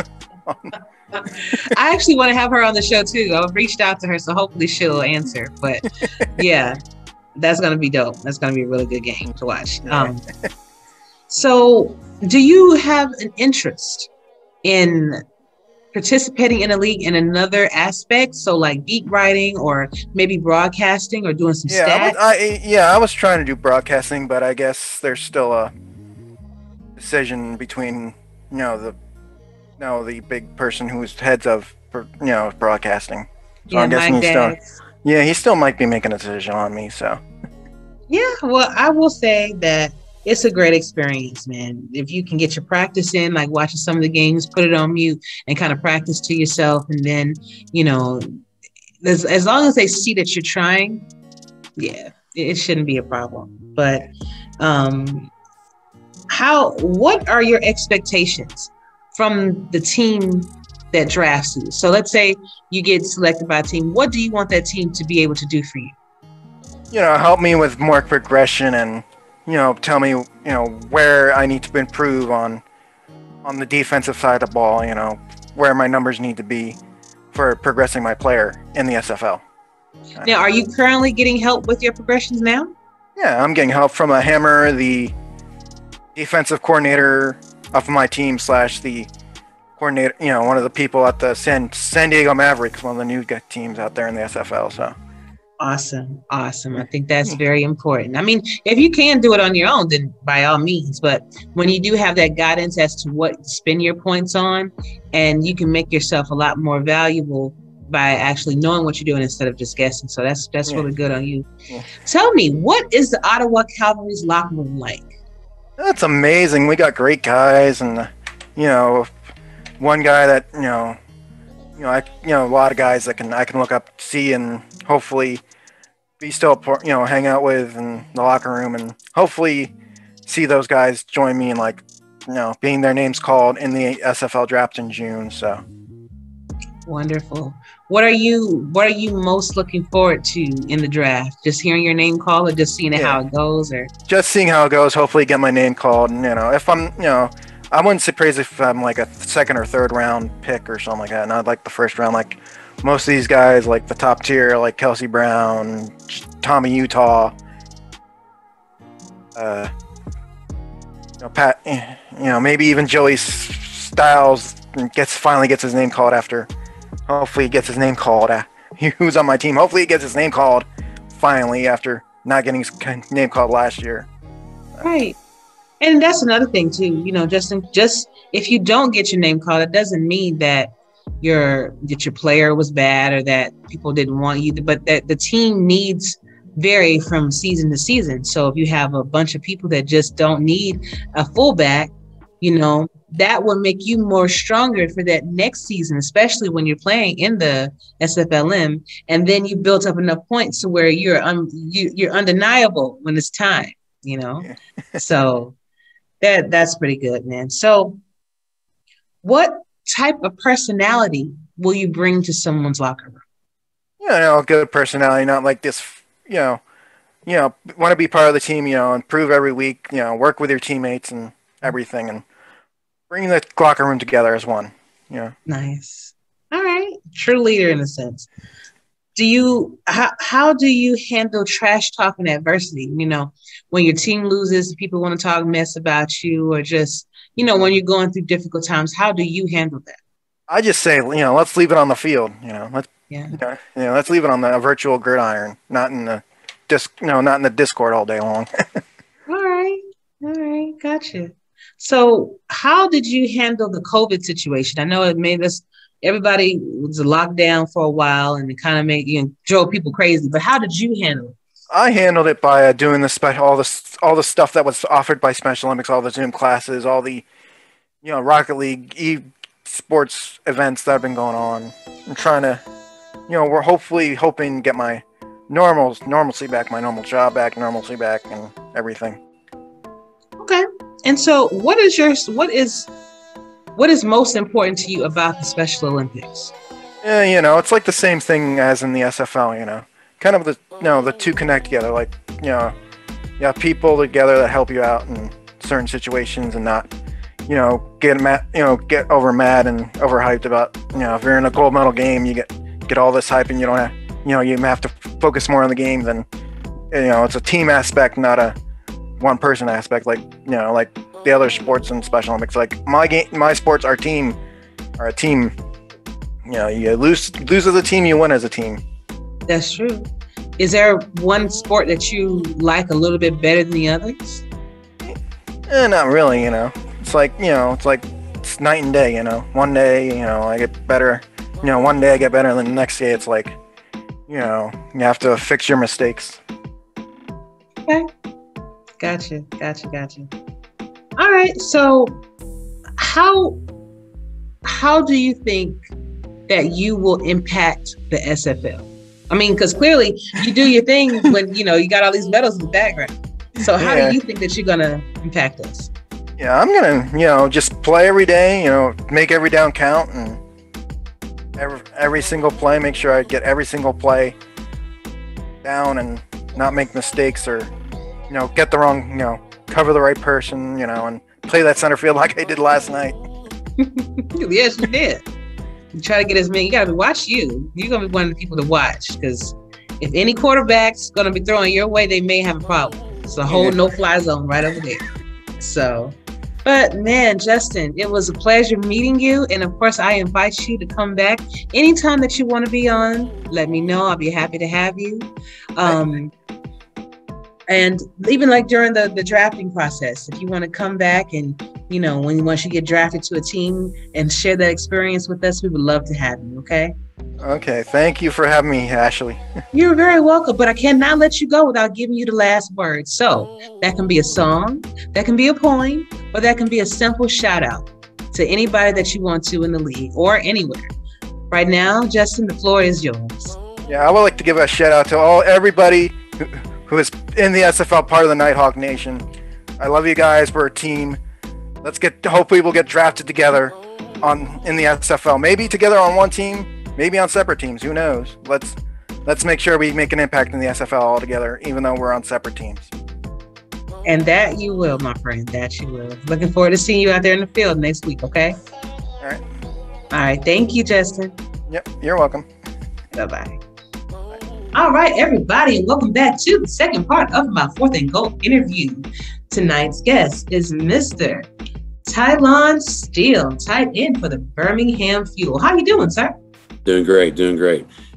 I actually want to have her on the show too. I've reached out to her, so hopefully she'll answer. But yeah, that's going to be dope. That's going to be a really good game to watch. So do you have an interest in participating in a league in another aspect? So like beat writing or maybe broadcasting or doing some stats? I was trying to do broadcasting, but I guess there's still a decision between, the big person who's heads of, broadcasting. So yeah, I'm guessing he still might be making a decision on me, so. Yeah, well, I will say that it's a great experience, man. If you can get your practice in, like watching some of the games, put it on mute and kind of practice to yourself. And then, as long as they see that you're trying, yeah, it shouldn't be a problem. But what are your expectations from the team that drafts you? So let's say you get selected by a team. What do you want that team to be able to do for you? Help me with more progression and, tell me, where I need to improve on the defensive side of the ball, where my numbers need to be for progressing my player in the SFL. Now, are you currently getting help with your progressions now? Yeah, I'm getting help from a Hammer, the defensive coordinator of my team / the coordinator, one of the people at the San Diego Mavericks, one of the new teams out there in the SFL. So awesome. I think that's very important. I mean, if you can do it on your own, then by all means. But when you do have that guidance as to what to spend your points on, and you can make yourself a lot more valuable by actually knowing what you're doing instead of just guessing. So that's really good on you. Yeah. Tell me, what is the Ottawa Cavalry's locker room like? That's amazing. We got great guys, and one guy that a lot of guys that I can look up, see, and hopefully be still hang out with in the locker room, and hopefully see those guys join me in being their names called in the SFL draft in June. So wonderful. What are you most looking forward to in the draft? Just hearing your name called, or just seeing how it goes, or just seeing how it goes? Hopefully, get my name called, and if I'm, I wouldn't surprise if I'm like a second or third round pick or something like that. Not like the first round, like most of these guys, like the top tier, like Kelsey Brown, Tommy Utah, Pat, maybe even Joey Styles finally gets his name called after. Hopefully he gets his name called. Who's on my team? Hopefully he gets his name called finally after not getting his name called last year. Right. And that's another thing too. Just if you don't get your name called, it doesn't mean that your player was bad or that people didn't want you, but that the team needs vary from season to season. So if you have a bunch of people that just don't need a fullback, that will make you more stronger for that next season, especially when you're playing in the SFLm, and then you built up enough points to where you're undeniable when it's time, So that's pretty good, man. So what type of personality will you bring to someone's locker room? Good personality, not like this, want to be part of the team, improve every week, work with your teammates and everything, and bring the locker room together as one. Nice. All right. True leader in a sense. How do you handle trash talk and adversity? When your team loses, people want to talk mess about you, or just, when you're going through difficult times, how do you handle that? I just say, let's leave it on the field. Let's leave it on the virtual gridiron, not in the not in the Discord all day long. All right. Gotcha. So how did you handle the COVID situation? I know it made everybody was locked down for a while, and it kind of made drove people crazy, but how did you handle it? I handled it by doing all the stuff that was offered by Special Olympics, all the Zoom classes, all the Rocket League esports events that have been going on. I'm trying to, we're hoping to get my normalcy back, my normal job back, normalcy back, and everything. Okay. And so what is most important to you about the Special Olympics? Yeah, it's like the same thing as in the SFL, kind of the two connect together, like, people together that help you out in certain situations, and not, get over mad and overhyped about, if you're in a gold medal game, you get all this hype, and you don't have, you have to focus more on the game than, it's a team aspect, not a one person aspect, like like the other sports and Special Olympics. Like my sports, our team are a team. You lose as a team, you win as a team. That's true. Is there one sport that you like a little bit better than the others? Not really. It's like it's night and day. One day I get better. One day I get better, and then the next day it's like you have to fix your mistakes. Okay. Gotcha. All right. So how do you think that you will impact the SFL? I mean, because clearly you do your thing when, you got all these medals in the background. So how do you think that you're going to impact us? Yeah, I'm going to, just play every day, make every down count, and every single play, make sure I get every single play down and not make mistakes, or get the wrong, cover the right person, and play that center field like I did last night. Yes, you did. You try to get as many. You got to watch you. You're going to be one of the people to watch, because if any quarterback's going to be throwing your way, they may have a problem. It's a whole no-fly zone right over there. So, but man, Justin, it was a pleasure meeting you. And of course, I invite you to come back anytime that you want to be on. Let me know. I'll be happy to have you. And even like during the drafting process, if you want to come back and, once you get drafted to a team and share that experience with us, we would love to have you. Okay. Okay. Thank you for having me, Ashley. You're very welcome, but I cannot let you go without giving you the last word. So that can be a song, that can be a poem, or that can be a simple shout out to anybody that you want to in the league or anywhere. Right now, Justin, the floor is yours. Yeah, I would like to give a shout out to everybody who is in the SFL part of the Nighthawk Nation. I love you guys. We're a team. Hopefully we'll get drafted together in the SFL. Maybe together on one team, maybe on separate teams. Who knows? Let's make sure we make an impact in the SFL all together, even though we're on separate teams. And that you will, my friend. That you will. Looking forward to seeing you out there in the field next week, okay? All right. All right. Thank you, Justin. Yep. You're welcome. Bye-bye. All right, everybody, and welcome back to the second part of my Fourth and Goal interview. Tonight's guest is Mr. Talon Steele, tight end for the Birmingham Fuel. How you doing, sir? Doing great.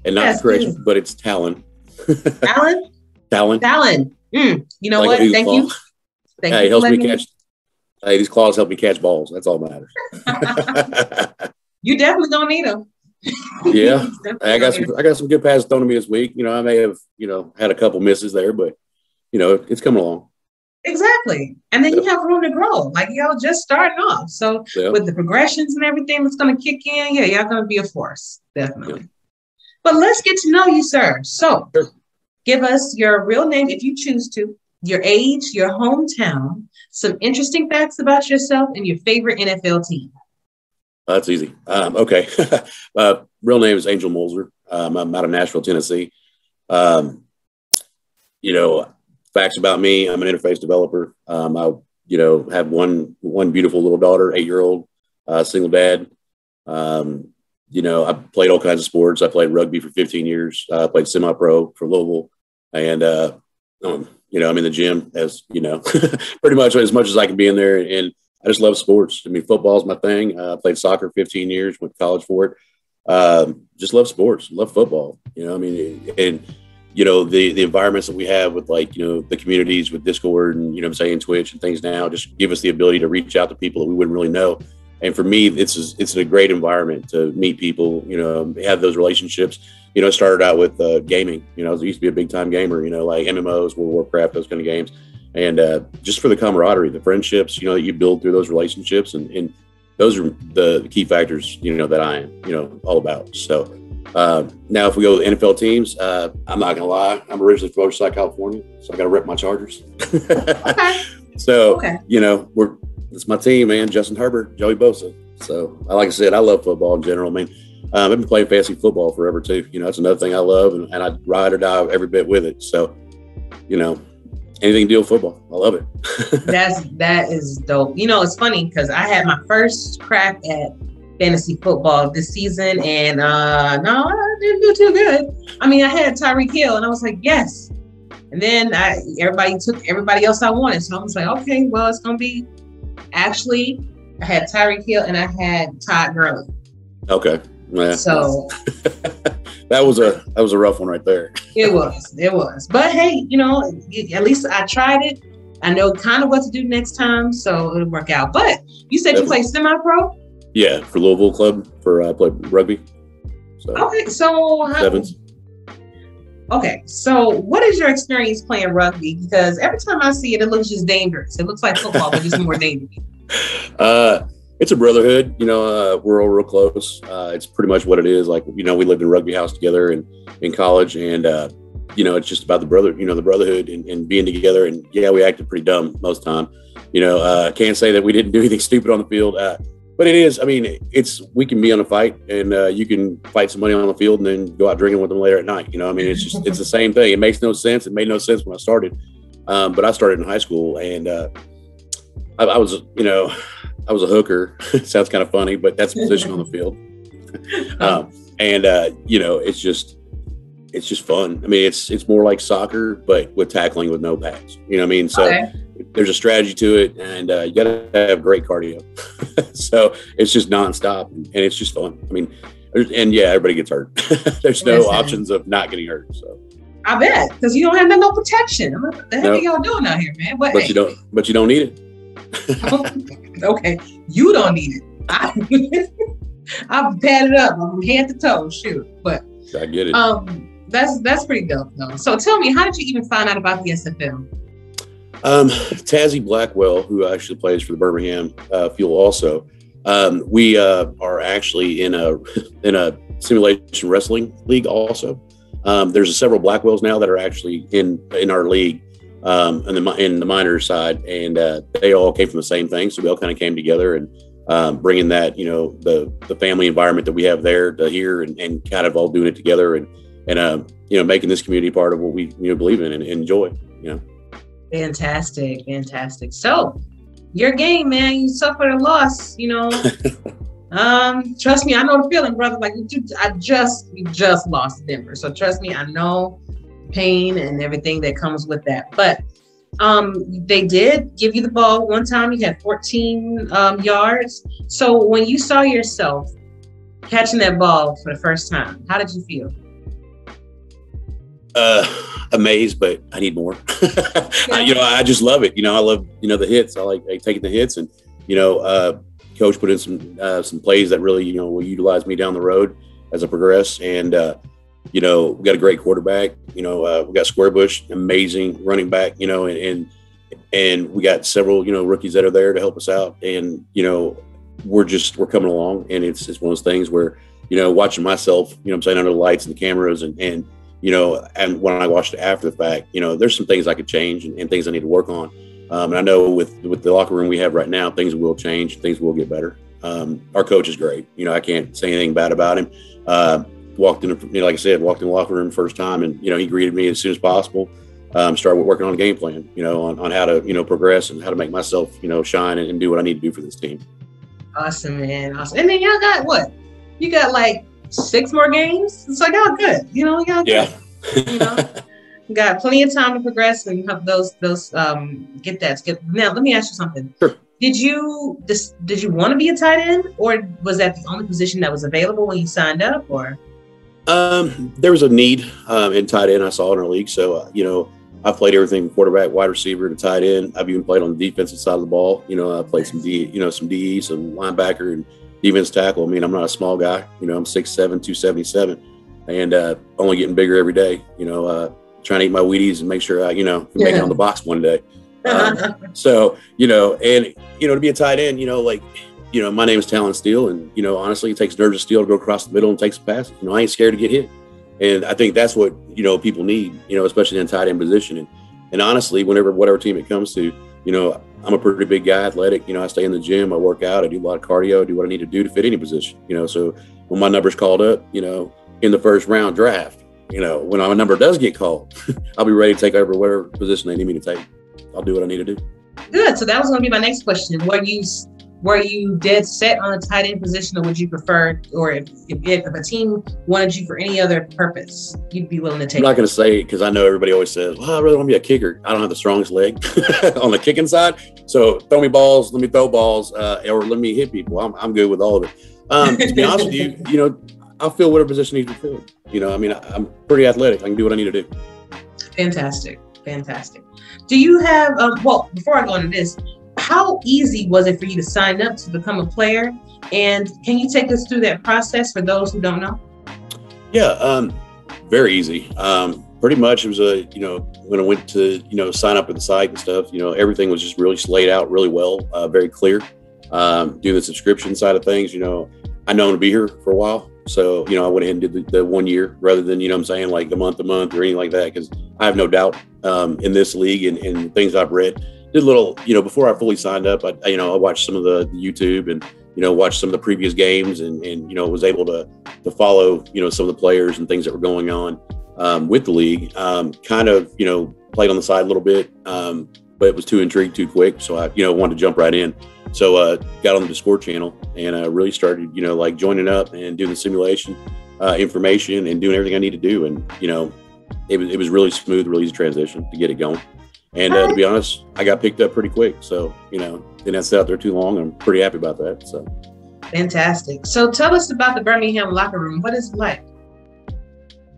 And not correction, but it's Talon. Talon? Talon. You know like what? Thank you. Hey, helps me catch. Hey, these claws help me catch balls. That's all that matters. You definitely gonna need them. Yeah, I got some good passes thrown to me this week. I may have had a couple misses there, but it's coming along. Exactly, and then you have room to grow. Like just starting off. So with the progressions and everything that's going to kick in, y'all going to be a force, definitely. Yeah. But let's get to know you, sir. So, give us your real name if you choose to, your age, your hometown, some interesting facts about yourself, and your favorite NFL team. That's easy. Okay. Real name is Angel Molzer. I'm out of Nashville, Tennessee. Facts about me, I'm an interface developer. I have one beautiful little daughter, 8-year-old, single dad. I played all kinds of sports. I played rugby for 15 years. I played semi-pro for Louisville. And, I'm in the gym as, pretty much as I can be in there. And I just love sports. I mean, football is my thing. I played soccer 15 years, went to college for it. Just love sports, love football, the environments that we have with the communities with Discord and, Twitch and things now just give us the ability to reach out to people that we wouldn't really know. And for me, it's a great environment to meet people, have those relationships. It started out with gaming. I used to be a big time gamer, like MMOs, World of Warcraft, those kind of games. And just for the camaraderie, the friendships, that you build through those relationships. And those are the key factors, that I am, all about. So now if we go with NFL teams, I'm not going to lie. I'm originally from Oceanside, California. So I got to rep my Chargers. Okay. So, it's my team, man. Justin Herbert, Joey Bosa. So like I said, I love football in general. I mean, I've been playing fantasy football forever too. That's another thing I love, and I ride or die every bit with it. So, anything to deal with football, I love it. That is dope. It's funny because I had my first crack at fantasy football this season, and no, I didn't do too good. I mean, I had Tyreek Hill, and I was like, yes. And then everybody took everybody else I wanted, so I was like, okay, well, it's gonna be. Actually, I had Tyreek Hill and I had Todd Gurley. Okay. Yeah. So that was a rough one right there. It was. But hey, at least I tried it. I know kind of what to do next time, so it'll work out. But you said you play semi-pro? Yeah, for Louisville Club. I play rugby. So okay, so sevens. Okay, so what is your experience playing rugby? Because every time I see it, it looks just dangerous. It looks like football, but just more dangerous. It's a brotherhood. We're all real close. It's pretty much what it is. Like, we lived in a rugby house together in college, and it's just about the brotherhood and being together. And yeah, we acted pretty dumb most of the time. Can't say that we didn't do anything stupid on the field. But it is, we can be on a fight, and you can fight somebody on the field and then go out drinking with them later at night. It's the same thing. It makes no sense. It made no sense when I started. But I started in high school, and I was a hooker. It sounds kind of funny, but that's the position on the field. it's just fun. I mean, it's more like soccer, but with tackling with no pads. You know what I mean? So there's a strategy to it, and you got to have great cardio. So it's just nonstop, and it's just fun. I mean, everybody gets hurt. There's no options of not getting hurt. So I bet, because you don't have no protection. What the heck are y'all doing out here, man? But you don't need it. Okay, you don't need it. I've padded up from head to toe. Shoot, but I get it. That's pretty dope though. So tell me, how did you even find out about the SFL? Tazzy Blackwell, who actually plays for the Birmingham Fuel, also. We are actually in a simulation wrestling league. Also, there's several Blackwells now that are actually in our league in the minor side, and they all came from the same thing. So we all kind of came together and bringing that, the family environment that we have there to here, and kind of all doing it together, and making this community part of what we believe in and enjoy. Fantastic. So your game, man, you suffered a loss, trust me, I know the feeling, brother. Like we just lost Denver. So trust me, I know pain and everything that comes with that. But they did give you the ball one time. You had 14 yards. So when you saw yourself catching that ball for the first time, how did you feel? Amazed, but I need more. I just love it. I love, the hits. I like taking the hits, and, coach put in some plays that really, will utilize me down the road as I progress. And, we got a great quarterback, we got Squarebush, amazing running back, and we got several, rookies that are there to help us out. And, we're coming along, and it's one of those things where, watching myself, I'm saying, under the lights and the cameras and and when I watched it after the fact, there's some things I could change and things I need to work on. And I know with the locker room we have right now, things will change, things will get better. Our coach is great. I can't say anything bad about him. Walked in, like I said, walked in the locker room first time, and, he greeted me as soon as possible. Started working on a game plan, on how to, progress and how to make myself, shine and do what I need to do for this team. Awesome, man. Awesome. And then y'all got what? You got like 6 more games. So y'all good. Y'all good. Yeah. Got plenty of time to progress and have those get that skill. Now let me ask you something. Sure. Did you want to be a tight end, or was that the only position that was available when you signed up, or? There was a need in tight end I saw in our league. So I've played everything from quarterback, wide receiver to tight end. I've even played on the defensive side of the ball. I played some DE, some linebacker and defense tackle. I mean, I'm not a small guy. I'm 6'7", 277, and only getting bigger every day. Trying to eat my Wheaties and make sure I, can make it on the box one day. So, and, to be a tight end, my name is Talon Steele, and, honestly, it takes nerves of steel to go across the middle and take some passes. I ain't scared to get hit. And I think that's what, people need, especially in tight end position. And honestly, whatever team it comes to, I'm a pretty big guy, athletic. I stay in the gym, I work out, I do a lot of cardio, I do what I need to do to fit any position. So when my number's called up, in the first round draft, when my number does get called, I'll be ready to take over whatever position they need me to take. I'll do what I need to do. Good. So that was going to be my next question. Were you dead set on a tight end position, or would you prefer, or if a team wanted you for any other purpose, you'd be willing to take? I'm not going to say it because I know everybody always says, well, I really want to be a kicker. I don't have the strongest leg on the kicking side. So throw me balls, let me throw balls, or let me hit people. I'm good with all of it. To be honest with you, I'll fill whatever position needs to be filled. I'm pretty athletic. I can do what I need to do. Fantastic. Do you have, before I go into this, how easy was it for you to sign up to become a player? And can you take us through that process for those who don't know? Yeah, very easy. Pretty much it was when I went to, sign up at the site and stuff, everything was just really laid out really well, very clear. Doing the subscription side of things, I know to be here for a while. So, I went ahead and did the 1 year rather than, like a month or anything like that. Cause I have no doubt, in this league and things I've read, did a little, before I fully signed up, I watched some of the YouTube and, watched some of the previous games and was able to follow, some of the players and things that were going on, with the league, kind of, played on the side a little bit, but it was too intrigued too quick. So I, wanted to jump right in. So got on the Discord channel and really started, joining up and doing the simulation. information and doing everything I need to do. And, you know, it was really smooth, really easy transition to get it going. And to be honest, I got picked up pretty quick. So, you know, didn't have to sit out there too long. I'm pretty happy about that. So fantastic. So tell us about the Birmingham locker room. What is it like?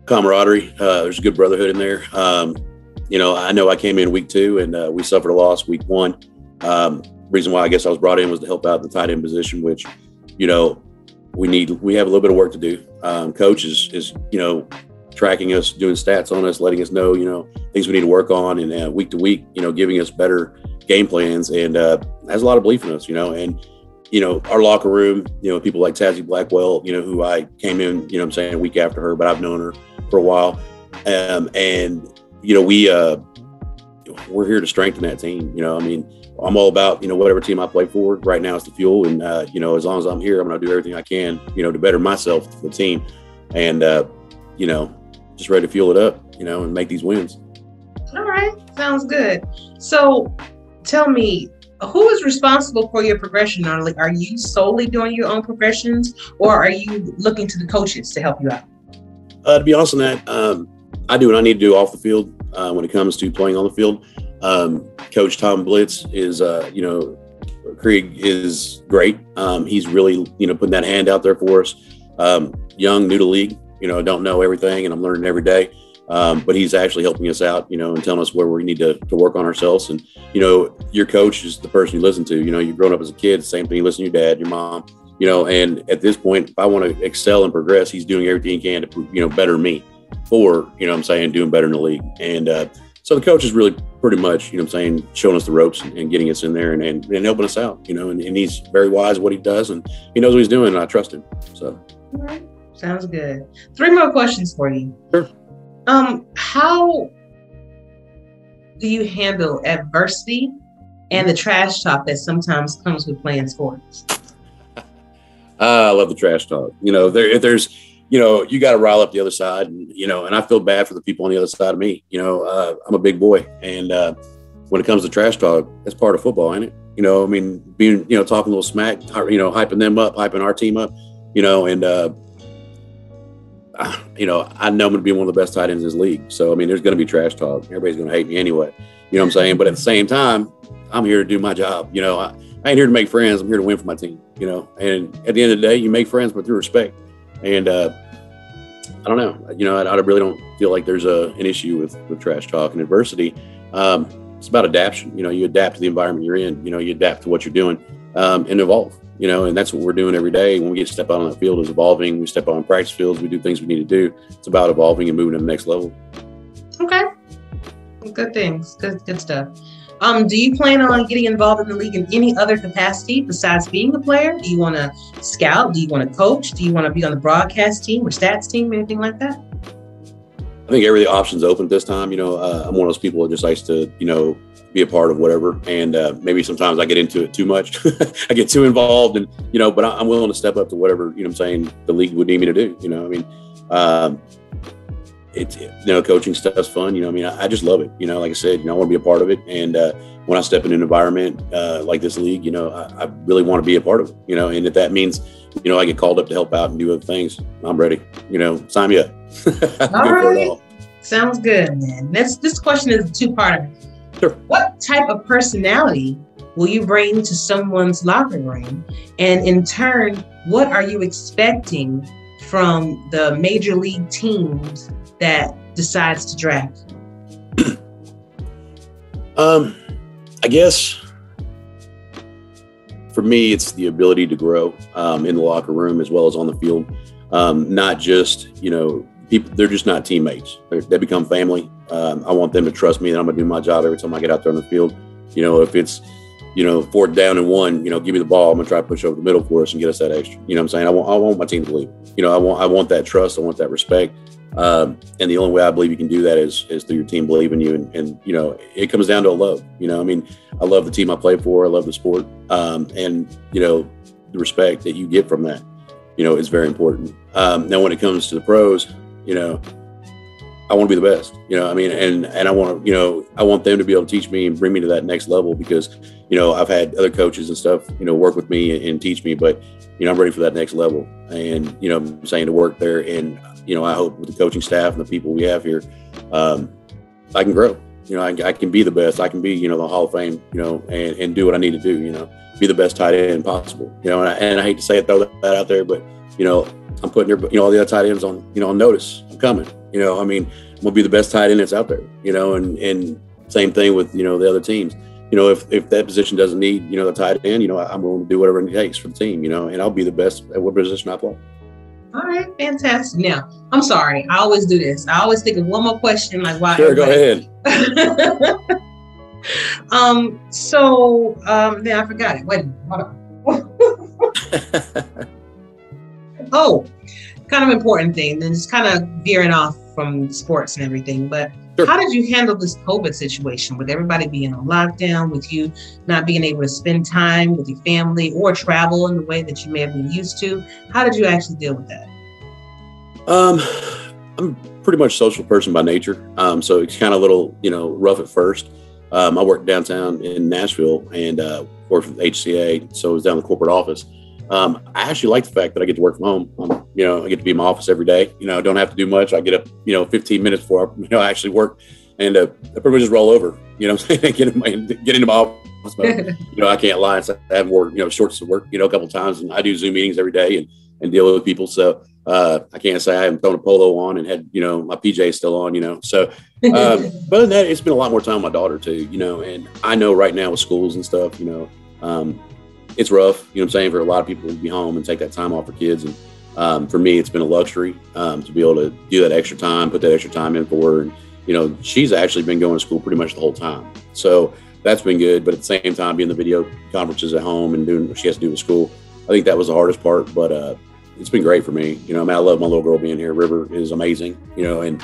Camaraderie. There's a good brotherhood in there. You know I came in week 2 and we suffered a loss week 1. Reason why I guess I was brought in was to help out the tight end position, which, you know, we have a little bit of work to do. Coach is, you know, tracking us, doing stats on us, letting us know, you know, things we need to work on, and week to week, you know, giving us better game plans, and has a lot of belief in us, you know. And, you know, our locker room, you know, people like Tazzy Blackwell, you know, who I came in, you know what I'm saying, a week after her, but I've known her for a while. And, you know, we're here to strengthen that team. You know, I mean, I'm all about, you know, whatever team I play for. Right now it's the Fuel. And, you know, as long as I'm here, I'm going to do everything I can, you know, to better myself for the team. And, you know, just ready to fuel it up, you know, and make these wins. All right. Sounds good. So tell me, who is responsible for your progression? Are you solely doing your own progressions, or are you looking to the coaches to help you out? To be honest on that, I do what I need to do off the field when it comes to playing on the field. Coach Tom Blitz is, you know, Krieg is great. He's really, you know, putting that hand out there for us. Young, new to league, you know, don't know everything, and I'm learning every day. But he's actually helping us out, you know, and telling us where we need to work on ourselves. And, you know, your coach is the person you listen to. You know, you've grown up as a kid, same thing, you listen to your dad, your mom, you know, and at this point, if I want to excel and progress, he's doing everything he can to, you know, better me for, you know what I'm saying, doing better in the league. And so the coach is really pretty much, you know what I'm saying, showing us the ropes and getting us in there and helping us out, you know, and he's very wise at what he does, and he knows what he's doing, and I trust him. So. All right. Sounds good. 3 more questions for you. Sure. How do you handle adversity and the trash talk that sometimes comes with playing sports? I love the trash talk. You know, if there's, you know, you got to rile up the other side, and, you know, and I feel bad for the people on the other side of me. You know, I'm a big boy, and when it comes to trash talk, that's part of football, ain't it? You know, I mean, being, you know, talking a little smack, you know, hyping them up, hyping our team up, you know, and you know, I know I'm going to be one of the best tight ends in this league. So, I mean, there's going to be trash talk. Everybody's going to hate me anyway. You know what I'm saying? But at the same time, I'm here to do my job. You know, I ain't here to make friends. I'm here to win for my team, you know. And at the end of the day, you make friends with your respect. And I don't know. You know, I really don't feel like there's an issue with trash talk and adversity. It's about adaptation. You know, you adapt to the environment you're in. You know, you adapt to what you're doing and evolve. You know, and that's what we're doing every day. When we get to step out on that field is evolving. We step out on practice fields. We do things we need to do. It's about evolving and moving to the next level. Okay. Good things. Good stuff. Do you plan on getting involved in the league in any other capacity besides being a player? Do you want to scout? Do you want to coach? Do you want to be on the broadcast team or stats team, anything like that? I think every option's open this time. You know, I'm one of those people that just likes to, you know, be a part of whatever. And maybe sometimes I get into it too much. I get too involved, and, you know, but I'm willing to step up to whatever, you know what I'm saying, the league would need me to do. You know, I mean, it's, you know, coaching stuff's fun. You know, I mean, I just love it. You know, like I said, you know, I want to be a part of it. And when I step in an environment like this league, you know, I really want to be a part of it, you know, and if that means, you know, I get called up to help out and do other things, I'm ready. You know, sign me up. All right. Sounds good, man. This question is a two-parter. Sure. What type of personality will you bring to someone's locker room? And in turn, what are you expecting from the major league teams that decides to draft? I guess for me, it's the ability to grow in the locker room as well as on the field. Not just, you know, people, they're just not teammates. They become family. I want them to trust me that I'm going to do my job every time I get out there on the field. You know, if it's, you know, 4th down and 1, you know, give me the ball. I'm going to try to push over the middle for us and get us that extra. You know what I'm saying? I want my team to lead. You know, I want that trust. I want that respect. And the only way I believe you can do that is through your team believing you. And, you know, it comes down to a love. You know, I mean, I love the team I play for. I love the sport. And, you know, the respect that you get from that, you know, is very important. Now, when it comes to the pros, you know, I want to be the best, you know, I mean, and I want to, you know, I want them to be able to teach me and bring me to that next level because, you know, I've had other coaches and stuff, you know, work with me and teach me, but, you know, I'm ready for that next level. And, you know, I'm saying to work there and, you know, I hope with the coaching staff and the people we have here, I can grow, you know, I can be the best. I can be, you know, the Hall of Fame, you know, and do what I need to do, you know, be the best tight end possible, you know, and I hate to say it, throw that out there, but, you know, I'm putting you know, all the other tight ends on, you know, on notice. I'm coming, you know, I mean, I'm gonna be the best tight end that's out there, you know, and same thing with, you know, the other teams, you know, if that position doesn't need, you know, the tight end, you know, I'm willing to do whatever it takes for the team, you know, and I'll be the best at what position I play. All right, fantastic. Now, I'm sorry, I always do this. I always think of one more question, like why. Sure, go ahead. Then I forgot it. Wait, hold on. Oh, kind of important thing, and just kind of veering off from sports and everything, but sure. How did you handle this COVID situation with everybody being on lockdown, with you not being able to spend time with your family or travel in the way that you may have been used to? How did you actually deal with that? I'm pretty much a social person by nature, so it's kind of a little, you know, rough at first. I worked downtown in Nashville and worked with HCA, so I was down in the corporate office. I actually like the fact that I get to work from home. You know, I get to be in my office every day. You know, I don't have to do much. I get up, you know, 15 minutes before I actually work, and I pretty much just roll over. You know what I'm saying? get into my office. But, you know, I can't lie. So I haven't worked, you know, shorts of work, you know, a couple of times, and I do Zoom meetings every day and deal with people. So I can't say I haven't thrown a polo on and had, you know, my PJs still on, you know. So, but other than that, it's been a lot more time with my daughter too, you know. And I know right now with schools and stuff, you know, it's rough, you know what I'm saying, for a lot of people to be home and take that time off for kids. And for me, it's been a luxury to be able to do that extra time, put that extra time in for her. And, you know, she's actually been going to school pretty much the whole time. So that's been good. But at the same time, being the video conferences at home and doing what she has to do with school, I think that was the hardest part. But it's been great for me. You know, I mean, I love my little girl being here. River is amazing, you know, and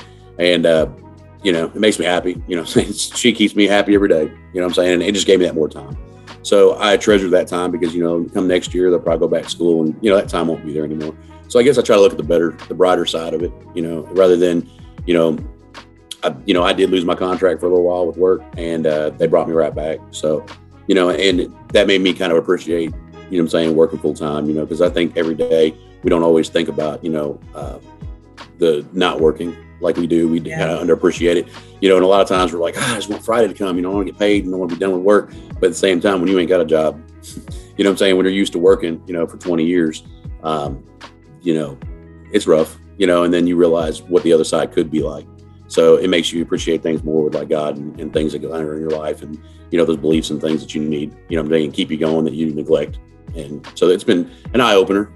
you know, it makes me happy. You know, she keeps me happy every day. You know what I'm saying? And it just gave me that more time. So I treasure that time because, you know, come next year, they'll probably go back to school and, you know, that time won't be there anymore. So I guess I try to look at the brighter side of it, you know, rather than, you know, I did lose my contract for a little while with work and they brought me right back. So, you know, and that made me kind of appreciate, you know what I'm saying, working full time, you know, because I think every day we don't always think about, you know, the not working like we do. We kind of underappreciate it, you know, and a lot of times we're like, I just want Friday to come, you know, I want to get paid and I want to be done with work. But at the same time, when you ain't got a job, you know what I'm saying, when you're used to working, you know, for 20 years, you know, it's rough, you know, and then you realize what the other side could be like. So it makes you appreciate things more with like God and things that go on in your life and, you know, those beliefs and things that you need, you know what I'm saying, keep you going that you neglect. And so it's been an eye opener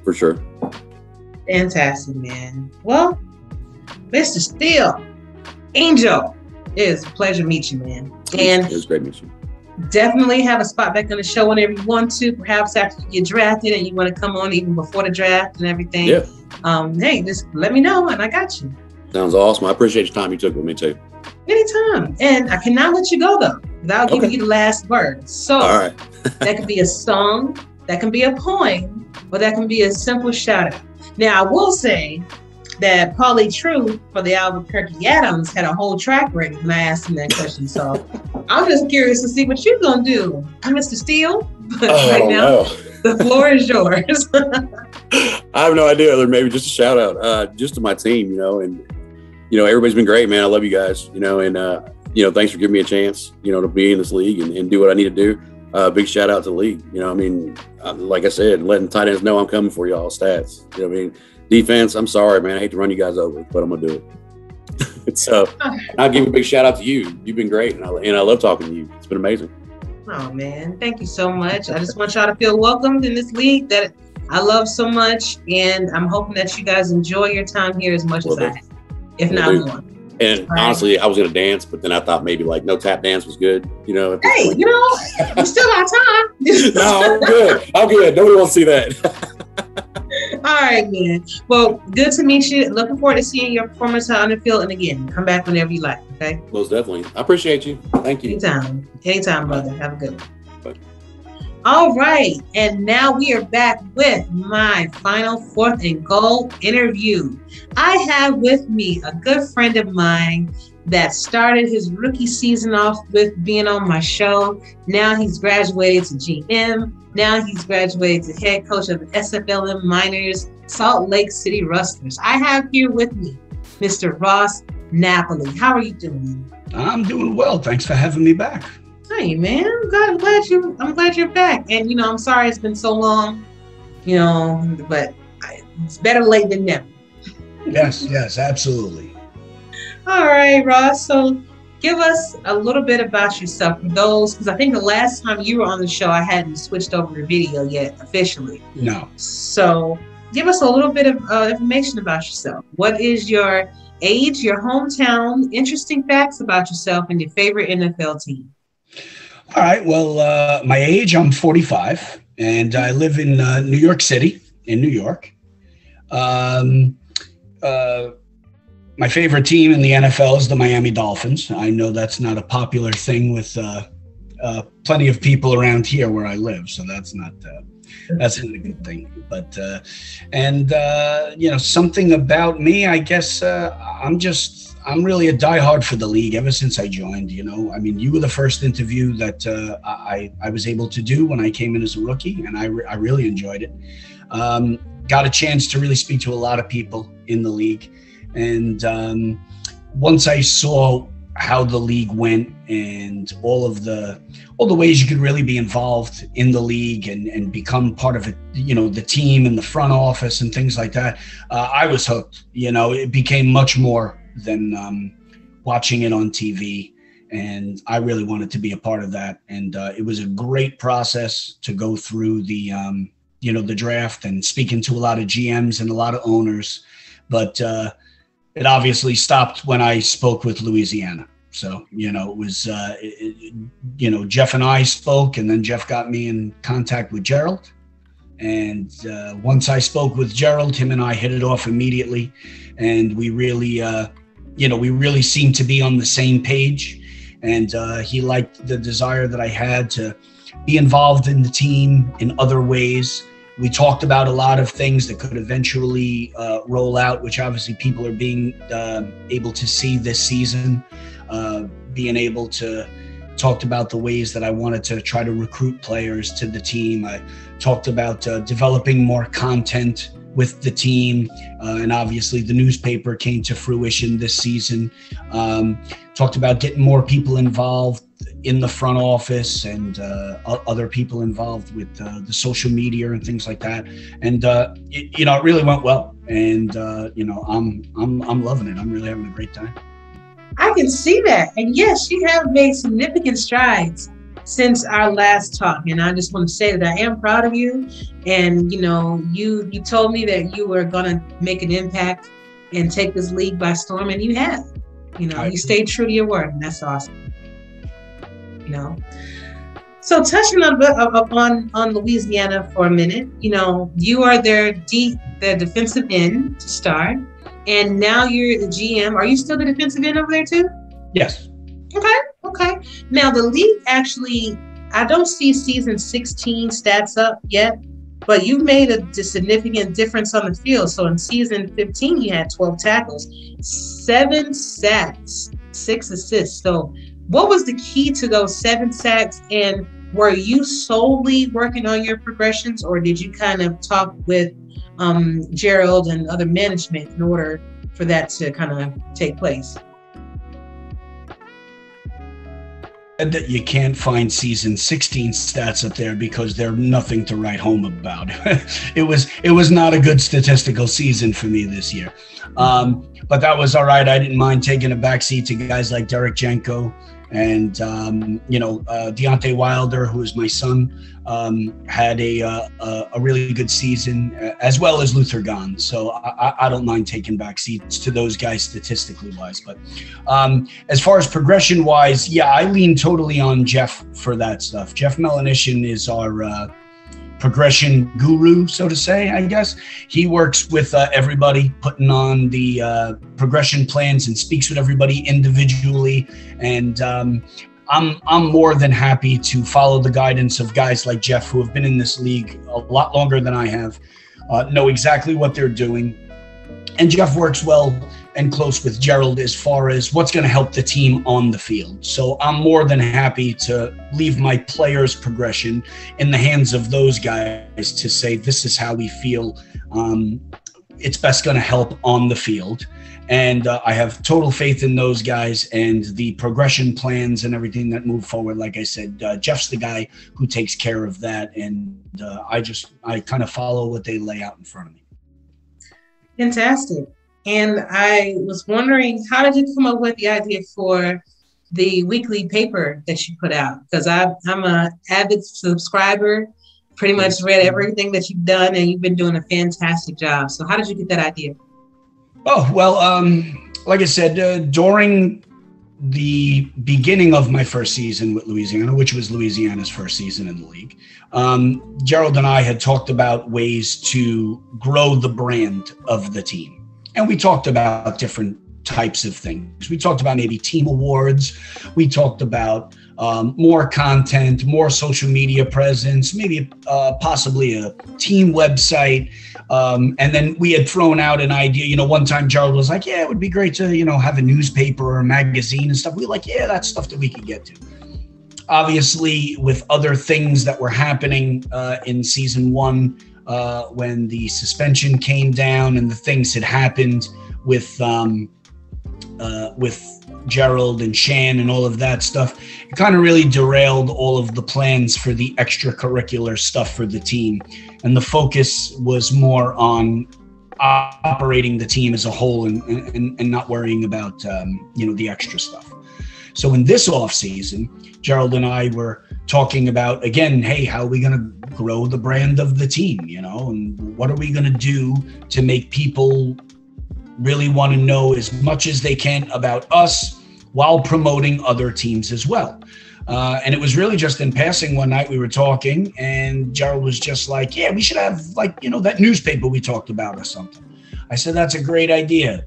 for sure. Fantastic, man. Well, Mr. Steele, Angel, it is a pleasure to meet you, man. And it was great to meet you. Definitely have a spot back on the show whenever you want to, perhaps after you get drafted and you want to come on even before the draft and everything. Yeah. Hey, just let me know and I got you. Sounds awesome. I appreciate your time you took with me too. Anytime. And I cannot let you go though, without giving you the last word. So all right. that could be a song, that can be a poem, or that can be a simple shout out. Now I will say that Paulie True for the Albuquerque Adams had a whole track ready when I asked him that question. So I'm just curious to see what you're going to do, Mr. Steele. But right now, the floor is yours. I have no idea. Or maybe just a shout out just to my team, you know, and, you know, everybody's been great, man. I love you guys, you know, and, you know, thanks for giving me a chance, you know, to be in this league and do what I need to do. Big shout out to the league. You know, I mean, like I said, letting tight ends know I'm coming for y'all stats. You know what I mean? Defense, I'm sorry, man. I hate to run you guys over, but I'm going to do it. So I'll give a big shout out to you. You've been great. And I love talking to you. It's been amazing. Oh, man. Thank you so much. I just want y'all to feel welcomed in this league that I love so much. And I'm hoping that you guys enjoy your time here as much as I have, if not more. And honestly, I was going to dance, but then I thought maybe like no tap dance was good, you know. Hey, you know, we still got time. No, I'm good. I'm good. Nobody wants to see that. All right, man. Well, good to meet you. Looking forward to seeing your performance on the field. And again, come back whenever you like, okay? Most definitely. I appreciate you. Thank you. Anytime. Anytime, brother. Have a good one. Bye. All right, and now we are back with my final fourth and goal interview. I have with me a good friend of mine that started his rookie season off with being on my show. Now he's graduated to GM. Now he's graduated to head coach of the SFLm Miners, Salt Lake City Rustlers. I have here with me Mr. Ross Napoli. How are you doing? I'm doing well. Thanks for having me back. Hey man, I'm glad you're back. And you know, I'm sorry it's been so long, you know, but it's better late than never. Yes, absolutely. All right, Ross. So give us a little bit about yourself for those, because I think the last time you were on the show, I hadn't switched over to video yet officially. No. So give us a little bit of information about yourself. What is your age, your hometown, interesting facts about yourself, and your favorite NFL team? All right. Well, my age, I'm 45, and I live in New York City, in New York. My favorite team in the NFL is the Miami Dolphins. I know that's not a popular thing with plenty of people around here where I live, so that's not a good thing. But you know, something about me, I guess I'm really a diehard for the league ever since I joined. You know, I mean, you were the first interview that I was able to do when I came in as a rookie, and I really enjoyed it. Got a chance to really speak to a lot of people in the league. And once I saw how the league went and all the ways you could really be involved in the league and become part of it, you know, the team and the front office and things like that, I was hooked. You know, it became much more than watching it on TV. And I really wanted to be a part of that. And it was a great process to go through the, you know, the draft and speaking to a lot of GMs and a lot of owners. But it obviously stopped when I spoke with Louisiana. So, you know, it was, you know, Jeff and I spoke, and then Jeff got me in contact with Gerald. And once I spoke with Gerald, him and I hit it off immediately. And we really, you know, we really seemed to be on the same page. And he liked the desire that I had to be involved in the team in other ways. We talked about a lot of things that could eventually roll out, which obviously people are being able to see this season. Being able to talked about the ways that I wanted to try to recruit players to the team. I talked about developing more content with the team, and obviously the newspaper came to fruition this season. Talked about getting more people involved in the front office and other people involved with the social media and things like that. And you know, it really went well. And you know, I'm loving it. I'm really having a great time. I can see that. And yes, you have made significant strides since our last talk. And I just want to say that I am proud of you. And, you know, you told me that you were going to make an impact and take this league by storm, and you have. You know, you stayed true to your word, and that's awesome. You know, so touching on Louisiana for a minute, you know, you are their defensive end to start. And now you're the GM. Are you still the defensive end over there too? Yes. Okay. Now the league actually, I don't see season 16 stats up yet, but you made a significant difference on the field. So in season 15, you had 12 tackles, 7 sacks, 6 assists. So what was the key to those 7 sacks? And were you solely working on your progressions, or did you kind of talk with Gerald and other management in order for that to kind of take place? And that you can't find season 16 stats up there because they're nothing to write home about. It was not a good statistical season for me this year. But that was all right. I didn't mind taking a backseat to guys like Derek Jenko and you know, Deontay Wilder, who is my son, had a really good season, as well as Luther Gahn. So I don't mind taking back seats to those guys statistically wise. But as far as progression wise, yeah, I lean totally on Jeff for that stuff. Jeff Melanishin is our progression guru, so to say, I guess. He works with everybody, putting on the progression plans and speaks with everybody individually. And I'm more than happy to follow the guidance of guys like Jeff, who have been in this league a lot longer than I have, know exactly what they're doing. And Jeff works well and close with Gerald as far as what's going to help the team on the field. So I'm more than happy to leave my players' progression in the hands of those guys to say, this is how we feel it's best going to help on the field. And I have total faith in those guys and the progression plans and everything that move forward. Like I said, Jeff's the guy who takes care of that. And I kind of follow what they lay out in front of me. Fantastic. And I was wondering, how did you come up with the idea for the weekly paper that you put out? Because I'm an avid subscriber, pretty much read everything that you've done, and you've been doing a fantastic job. So how did you get that idea? Oh, well, like I said, during the beginning of my first season with Louisiana, which was Louisiana's first season in the league, Gerald and I had talked about ways to grow the brand of the team. And we talked about different types of things. We talked about maybe team awards. We talked about more content, more social media presence, maybe possibly a team website. And then we had thrown out an idea, one time Gerald was like, yeah, it would be great to, have a newspaper or a magazine and stuff. We were like, yeah, that's stuff that we could get to. Obviously, with other things that were happening in season 1, when the suspension came down and the things had happened with Gerald and Shan and all of that stuff, it kind of really derailed all of the plans for the extracurricular stuff for the team. And the focus was more on operating the team as a whole and not worrying about, the extra stuff. So in this off season, Gerald and I were talking about, again, hey, how are we going to grow the brand of the team, and what are we going to do to make people really want to know as much as they can about us while promoting other teams as well. And it was really just in passing one night we were talking, and Gerald was just like, yeah, we should have that newspaper we talked about or something. I said, that's a great idea.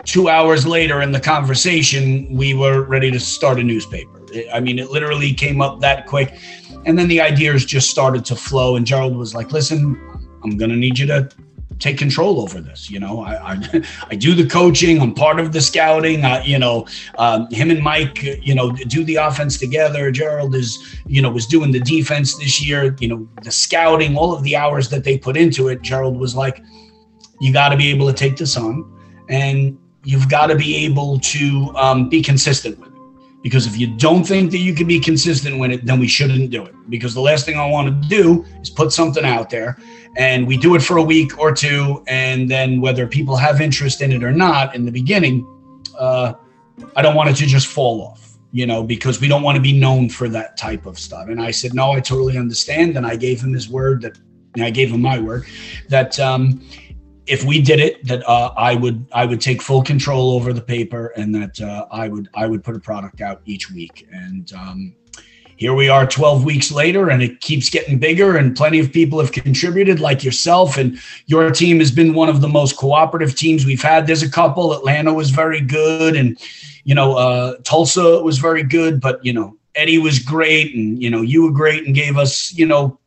2 hours later in the conversation, we were ready to start a newspaper. It literally came up that quick. And then the ideas just started to flow. And Gerald was like, listen, I'm going to need you to take control over this. I do the coaching. I'm part of the scouting. Him and Mike, do the offense together. Gerald was doing the defense this year, the scouting, all of the hours that they put into it. Gerald was like, you got to be able to take this on, and you've got to be able to be consistent with it. Because if you don't think that you can be consistent with it, then we shouldn't do it. Because the last thing I want to do is put something out there and we do it for a week or two, and then whether people have interest in it or not in the beginning, I don't want it to just fall off, because we don't want to be known for that type of stuff. And I said, no, I totally understand. And I gave him his word I gave him my word that if we did it, that I would take full control over the paper, and that I would put a product out each week. And here we are 12 weeks later, and it keeps getting bigger, and plenty of people have contributed, like yourself, and your team has been one of the most cooperative teams we've had. There's a couple. Atlanta was very good, and Tulsa was very good, but Eddie was great, and you were great and gave us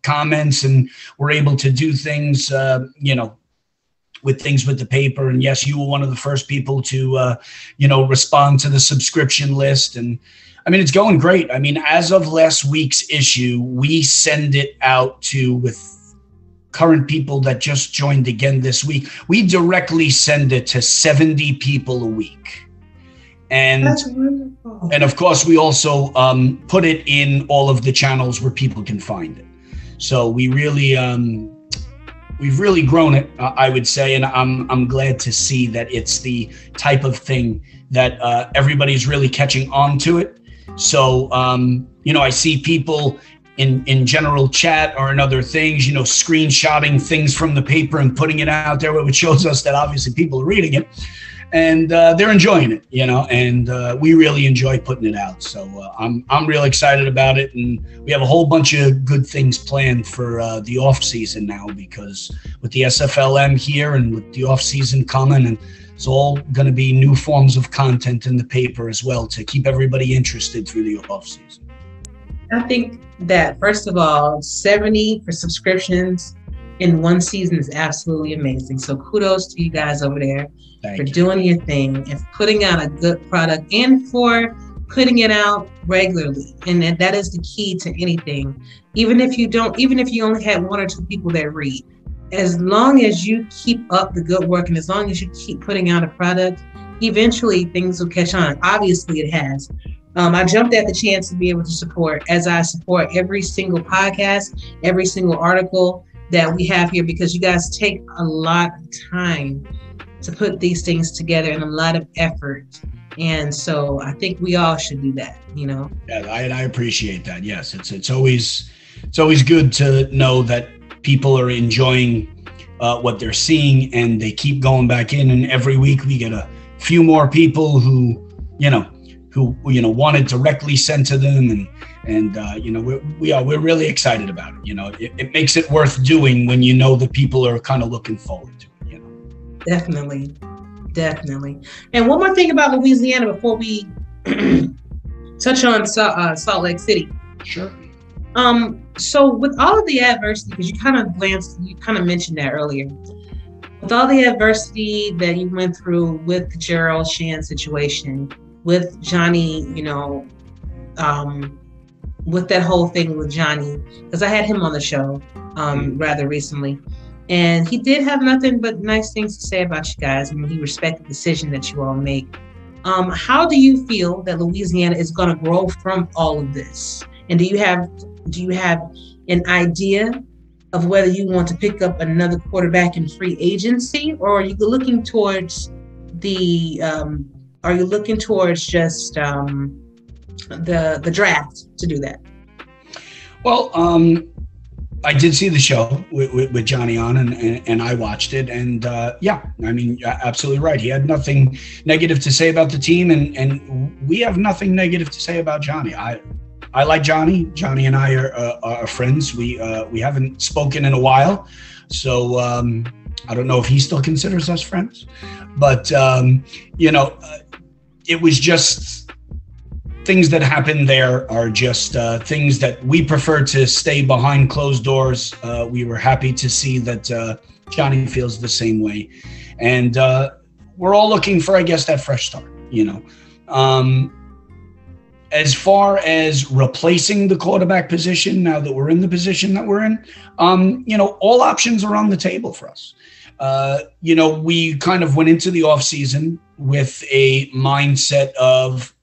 comments, and were able to do things with the paper. And yes, you were one of the first people to, respond to the subscription list. And it's going great. As of last week's issue, we send it out with current people that just joined again this week. We directly send it to 70 people a week. And that's wonderful. And of course, we also put it in all of the channels where people can find it. So we really, we've really grown it, I would say, and I'm glad to see that it's the type of thing that everybody's really catching on to it. So, I see people in general chat or in other things, screenshotting things from the paper and putting it out there, which shows us that obviously people are reading it. And they're enjoying it, and we really enjoy putting it out. So I'm real excited about it, and we have a whole bunch of good things planned for the off season now, because with the SFLm here and with the off season coming and It's all going to be new forms of content in the paper as well to keep everybody interested through the off season. I think that, first of all, 70 for subscriptions in one season is absolutely amazing. So kudos to you guys over there for doing your thing and putting out a good product and for putting it out regularly. And that is the key to anything. Even if you only had one or two people that read, as long as you keep up the good work and as long as you keep putting out a product, eventually things will catch on. Obviously it has. I jumped at the chance to be able to support, as I support every single podcast, every single article that we have here, because you guys take a lot of time to put these things together and a lot of effort. And so I think we all should do that, you know? Yeah, I appreciate that. Yes, it's always good to know that people are enjoying what they're seeing and they keep going back in. And every week we get a few more people who want it directly sent to them. And we're really excited about it. You know, it makes it worth doing when you know that people are kind of looking forward to it, you know? Definitely. And one more thing about Louisiana before we touch on Salt Lake City. Sure. So with all of the adversity, because you kind of mentioned that earlier, with all the adversity that you went through with the Gerald Shan situation, with Johnny, with that whole thing with Johnny, because I had him on the show rather recently, and he did have nothing but nice things to say about you guys. I mean, he respected the decision that you all make. How do you feel that Louisiana is going to grow from all of this? And do you have an idea of whether you want to pick up another quarterback in free agency, or are you looking towards just the draft to do that? Well, I did see the show with Johnny on, and I watched it, and absolutely right. He had nothing negative to say about the team, and we have nothing negative to say about Johnny. I like Johnny. Johnny and I are friends. We haven't spoken in a while, so I don't know if he still considers us friends, but it was just things that happened there are just things that we prefer to stay behind closed doors. We were happy to see that Johnny feels the same way, and we're all looking for, I guess, that fresh start. As far as replacing the quarterback position, now that we're in the position that we're in, all options are on the table for us. We kind of went into the offseason with a mindset of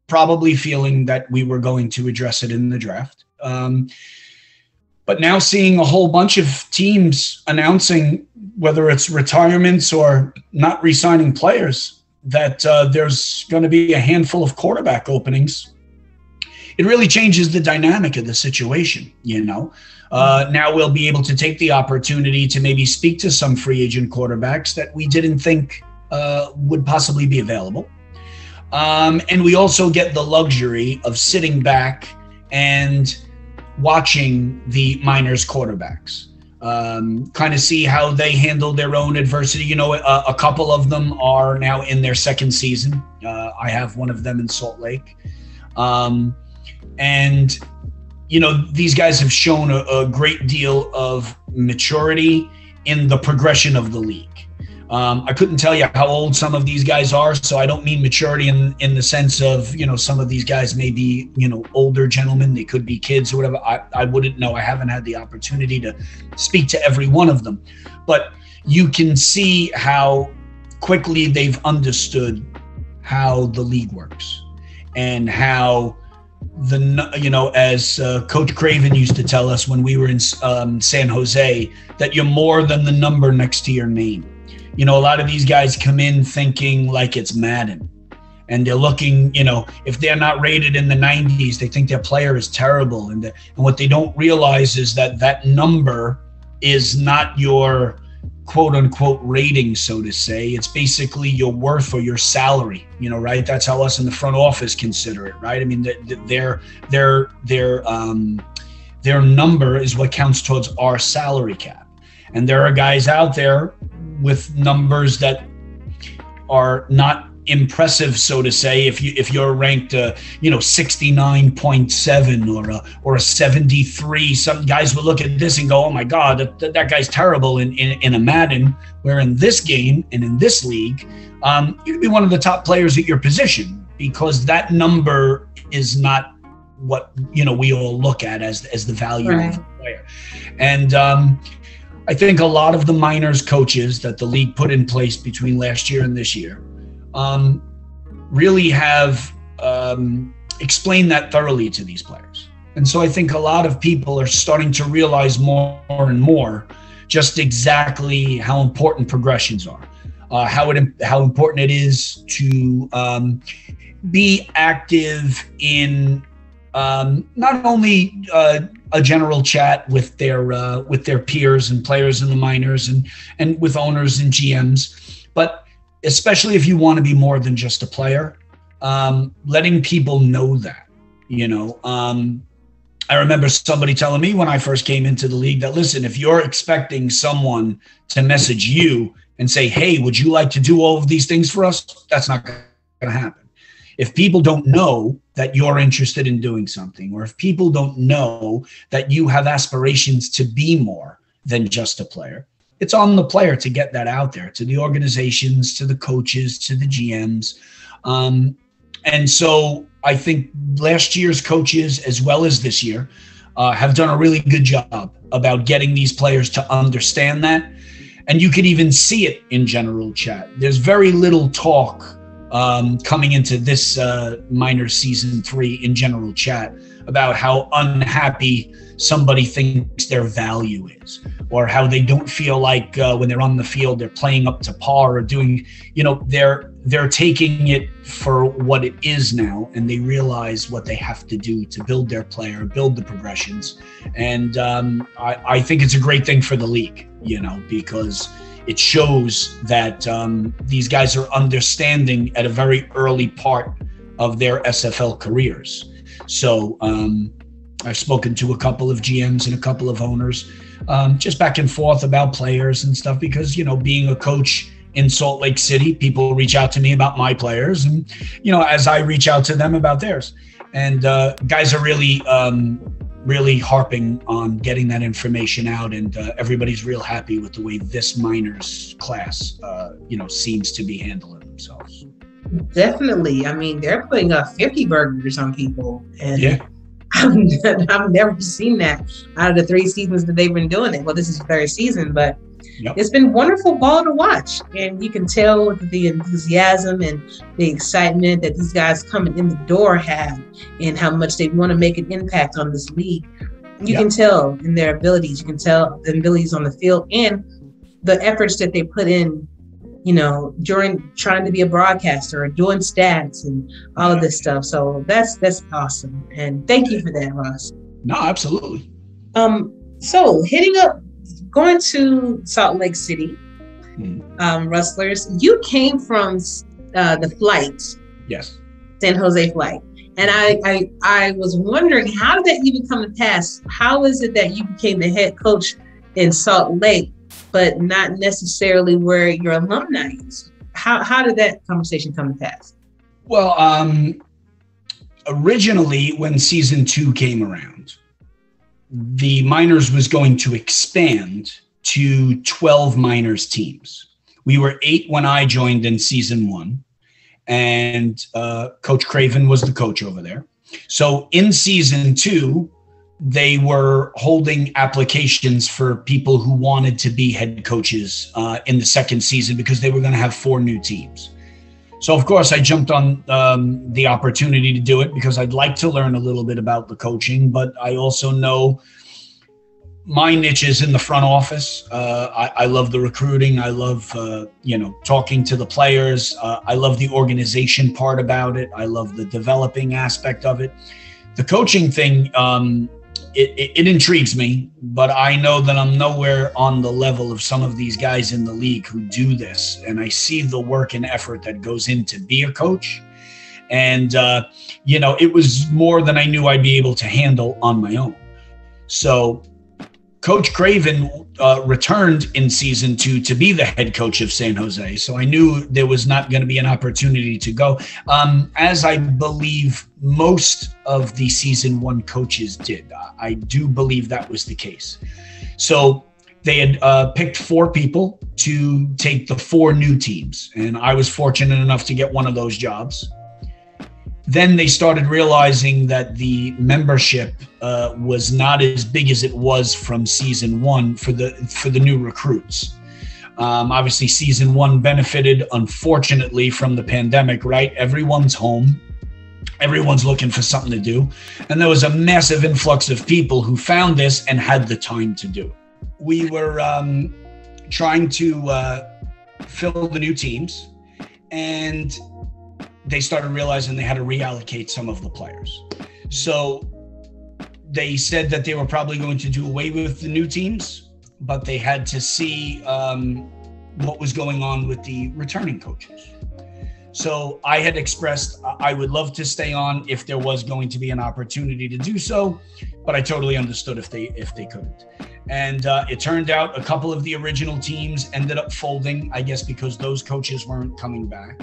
probably feeling that we were going to address it in the draft. But now seeing a whole bunch of teams announcing, whether it's retirements or not re-signing players, that there's going to be a handful of quarterback openings, it really changes the dynamic of the situation, Now we'll be able to take the opportunity to maybe speak to some free agent quarterbacks that we didn't think would possibly be available. And we also get the luxury of sitting back and watching the Miners quarterbacks, kind of see how they handle their own adversity. A couple of them are now in their second season. I have one of them in Salt Lake. And these guys have shown a great deal of maturity in the progression of the league. I couldn't tell you how old some of these guys are, so I don't mean maturity in the sense of, some of these guys may be, older gentlemen. They could be kids or whatever. I wouldn't know. I haven't had the opportunity to speak to every one of them. But you can see how quickly they've understood how the league works and how as Coach Craven used to tell us when we were in San Jose, that you're more than the number next to your name. A lot of these guys come in thinking like it's Madden, and they're looking, if they're not rated in the 90s, they think their player is terrible. And what they don't realize is that number is not your quote unquote rating, so to say. It's basically your worth or your salary, right? That's how us in the front office consider it, right? I mean, their number is what counts towards our salary cap. And there are guys out there with numbers that are not impressive, so to say, if you're ranked 69.7 or a 73. Some guys will look at this and go, oh my god, that guy's terrible in a Madden, where in this game and in this league, you could be one of the top players at your position, because that number is not what we all look at as the value of a player. And I think a lot of the minors coaches that the league put in place between last year and this year really have explained that thoroughly to these players. And so I think a lot of people are starting to realize more and more just exactly how important progressions are, how important it is to be active in not only a general chat with their peers and players in the minors and with owners and GMs, but especially if you want to be more than just a player, letting people know that, I remember somebody telling me when I first came into the league that, listen, if you're expecting someone to message you and say, hey, would you like to do all of these things for us? That's not going to happen. If people don't know that you're interested in doing something, or if people don't know that you have aspirations to be more than just a player, it's on the player to get that out there to the organizations, to the coaches, to the GMs. And so I think last year's coaches, as well as this year, have done a really good job about getting these players to understand that. And you can even see it in general chat. There's very little talk coming into this minor season 3 in general chat about how unhappy somebody thinks their value is, or how they don't feel like when they're on the field they're playing up to par, or doing, they're taking it for what it is now, and they realize what they have to do to build their player, build the progressions. And I think it's a great thing for the league, because it shows that these guys are understanding at a very early part of their SFL careers. So I've spoken to a couple of GMs and a couple of owners, just back and forth about players and stuff, because, being a coach in Salt Lake City, people reach out to me about my players, and, as I reach out to them about theirs. And guys are really harping on getting that information out, and everybody's real happy with the way this minors class, seems to be handling themselves. Definitely. I mean, they're putting up 50 burgers on people, and yeah. I've never seen that out of the 3 seasons that they've been doing it. Well, this is the 3rd season, but It's been wonderful ball to watch. And you can tell the enthusiasm and the excitement that these guys coming in the door have, and how much they want to make an impact on this league. You can tell in their abilities. You can tell the abilities on the field and the efforts that they put in, during trying to be a broadcaster or doing stats and all of this stuff. So that's awesome. And thank you for that, Ross. No, absolutely. So going to Salt Lake City, Rustlers, you came from the flight. Yes. San Jose flight. And I was wondering, how did that even come to pass? How is it that you became the head coach in Salt Lake, but not necessarily where your alumni is? How did that conversation come to pass? Well, originally when season 2 came around, the minors was going to expand to 12 minors teams. We were 8 when I joined in season 1, and Coach Craven was the coach over there. So in season 2, they were holding applications for people who wanted to be head coaches in the 2nd season, because they were going to have 4 new teams. So, of course, I jumped on the opportunity to do it because I'd like to learn a little bit about the coaching, but I also know my niche is in the front office. I love the recruiting. I love, talking to the players. I love the organization part about it. I love the developing aspect of it. The coaching thing, it intrigues me, but I know that I'm nowhere on the level of some of these guys in the league who do this. And I see the work and effort that goes into be a coach. And, it was more than I knew I'd be able to handle on my own. So Coach Craven returned in season 2 to be the head coach of San Jose. So I knew there was not going to be an opportunity to go, as I believe most of the season 1 coaches did. I do believe that was the case. So they had picked 4 people to take the 4 new teams. And I was fortunate enough to get one of those jobs. Then they started realizing that the membership was not as big as it was from season 1 for the new recruits. Obviously, season 1 benefited, unfortunately, from the pandemic, right? Everyone's home. Everyone's looking for something to do. And there was a massive influx of people who found this and had the time to do it. We were trying to fill the new teams, and they started realizing they had to reallocate some of the players. So they said that they were probably going to do away with the new teams, but they had to see what was going on with the returning coaches. So I had expressed I would love to stay on if there was going to be an opportunity to do so, but I totally understood if they couldn't. And it turned out a couple of the original teams ended up folding, I guess because those coaches weren't coming back.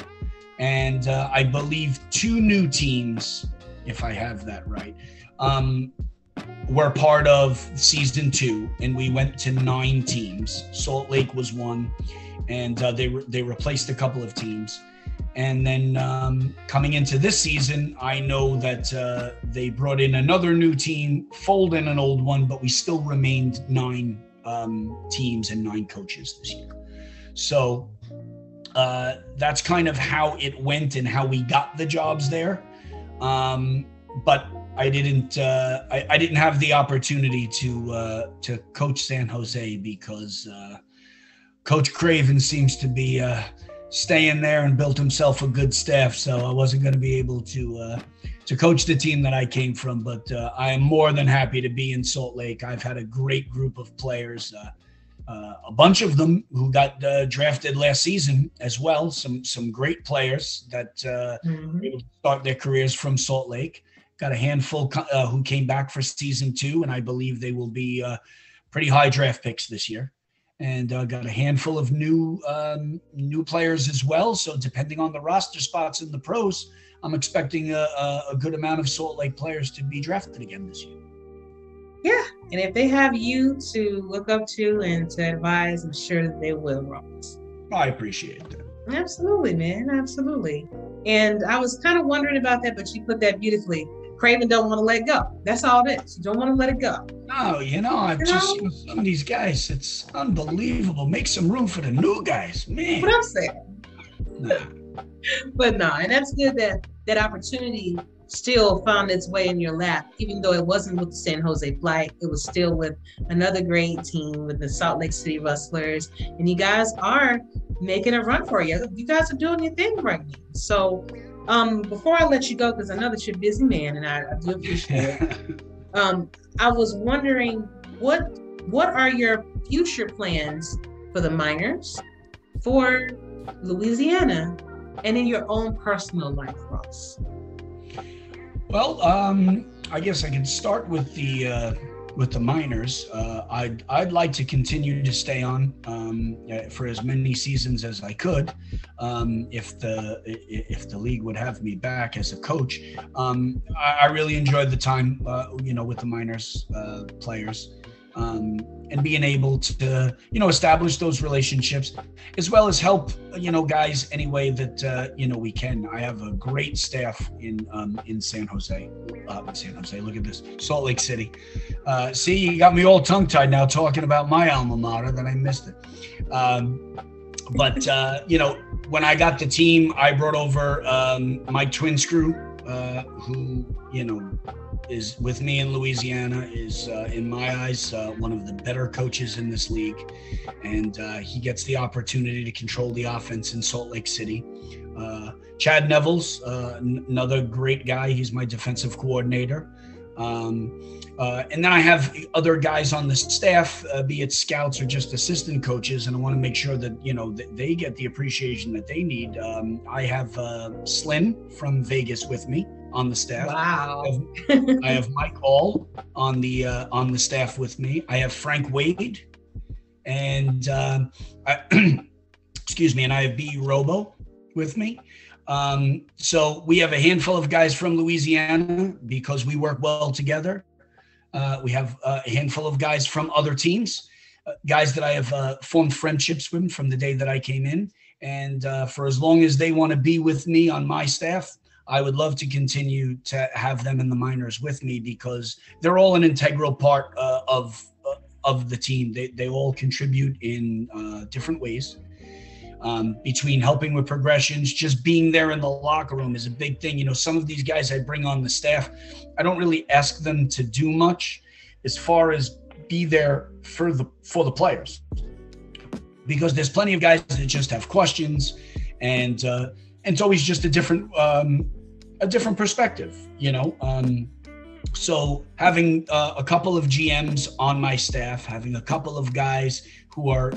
And I believe 2 new teams, if I have that right, were part of season 2, and we went to 9 teams. Salt Lake was one, and they replaced a couple of teams. And then coming into this season, I know that they brought in another new team, folded in an old one, but we still remained 9 teams and 9 coaches this year. So that's kind of how it went and how we got the jobs there. But I didn't have the opportunity to coach San Jose because Coach Craven seems to be staying there and built himself a good staff. So I wasn't going to be able to coach the team that I came from, but I am more than happy to be in Salt Lake. I've had a great group of players, a bunch of them who got drafted last season as well. Some great players that were able to start their careers from Salt Lake. Got a handful who came back for season 2, and I believe they will be pretty high draft picks this year. And got a handful of new players as well. So depending on the roster spots in the pros, I'm expecting a good amount of Salt Lake players to be drafted again this year. Yeah, and if they have you to look up to and to advise, I'm sure that they will, Ross. I appreciate that. Absolutely, man, absolutely. And I was kind of wondering about that, but you put that beautifully. Craven don't want to let go. That's all it is. You don't want to let it go. No, I've just seen some of these guys. It's unbelievable. Make some room for the new guys, man. What I'm saying. Nah. But no, and that's good that that opportunity still found its way in your lap, even though it wasn't with the San Jose Flight. It was still with another great team, with the Salt Lake City Rustlers. And you guys are making a run for you. You guys are doing your thing right now. So before I let you go, because I know that you're a busy man, and I do appreciate it. I was wondering, what are your future plans for the minors, for Louisiana, and in your own personal life, Ross? Well, I guess I can start with the minors. I'd like to continue to stay on for as many seasons as I could, if the league would have me back as a coach. I really enjoyed the time, with the minors players, and being able to, establish those relationships, as well as help, guys any way that we can. I have a great staff in San Jose. Look at this, Salt Lake City. See, you got me all tongue-tied now talking about my alma mater, that I missed it. But when I got the team, I brought over my twin screw, who, is with me in Louisiana, is in my eyes one of the better coaches in this league, and he gets the opportunity to control the offense in Salt Lake City. Chad Neville's another great guy. He's my defensive coordinator. And then I have other guys on the staff, be it scouts or just assistant coaches, and I want to make sure that, you know, that they get the appreciation that they need. I have Slim from Vegas with me on the staff. Wow. I have Mike All on the staff with me. I have Frank Wade, and excuse me, and I have B Robo with me. So we have a handful of guys from Louisiana because we work well together. We have a handful of guys from other teams, guys that I have formed friendships with from the day that I came in. And for as long as they want to be with me on my staff, I would love to continue to have them in the minors with me because they're all an integral part of the team. They all contribute in different ways. Between helping with progressions, just being there in the locker room is a big thing. You know, some of these guys I bring on the staff, I don't really ask them to do much as far as be there for the players, because there's plenty of guys that just have questions, and it's always just a different perspective, you know. So having a couple of GMs on my staff, having a couple of guys who are,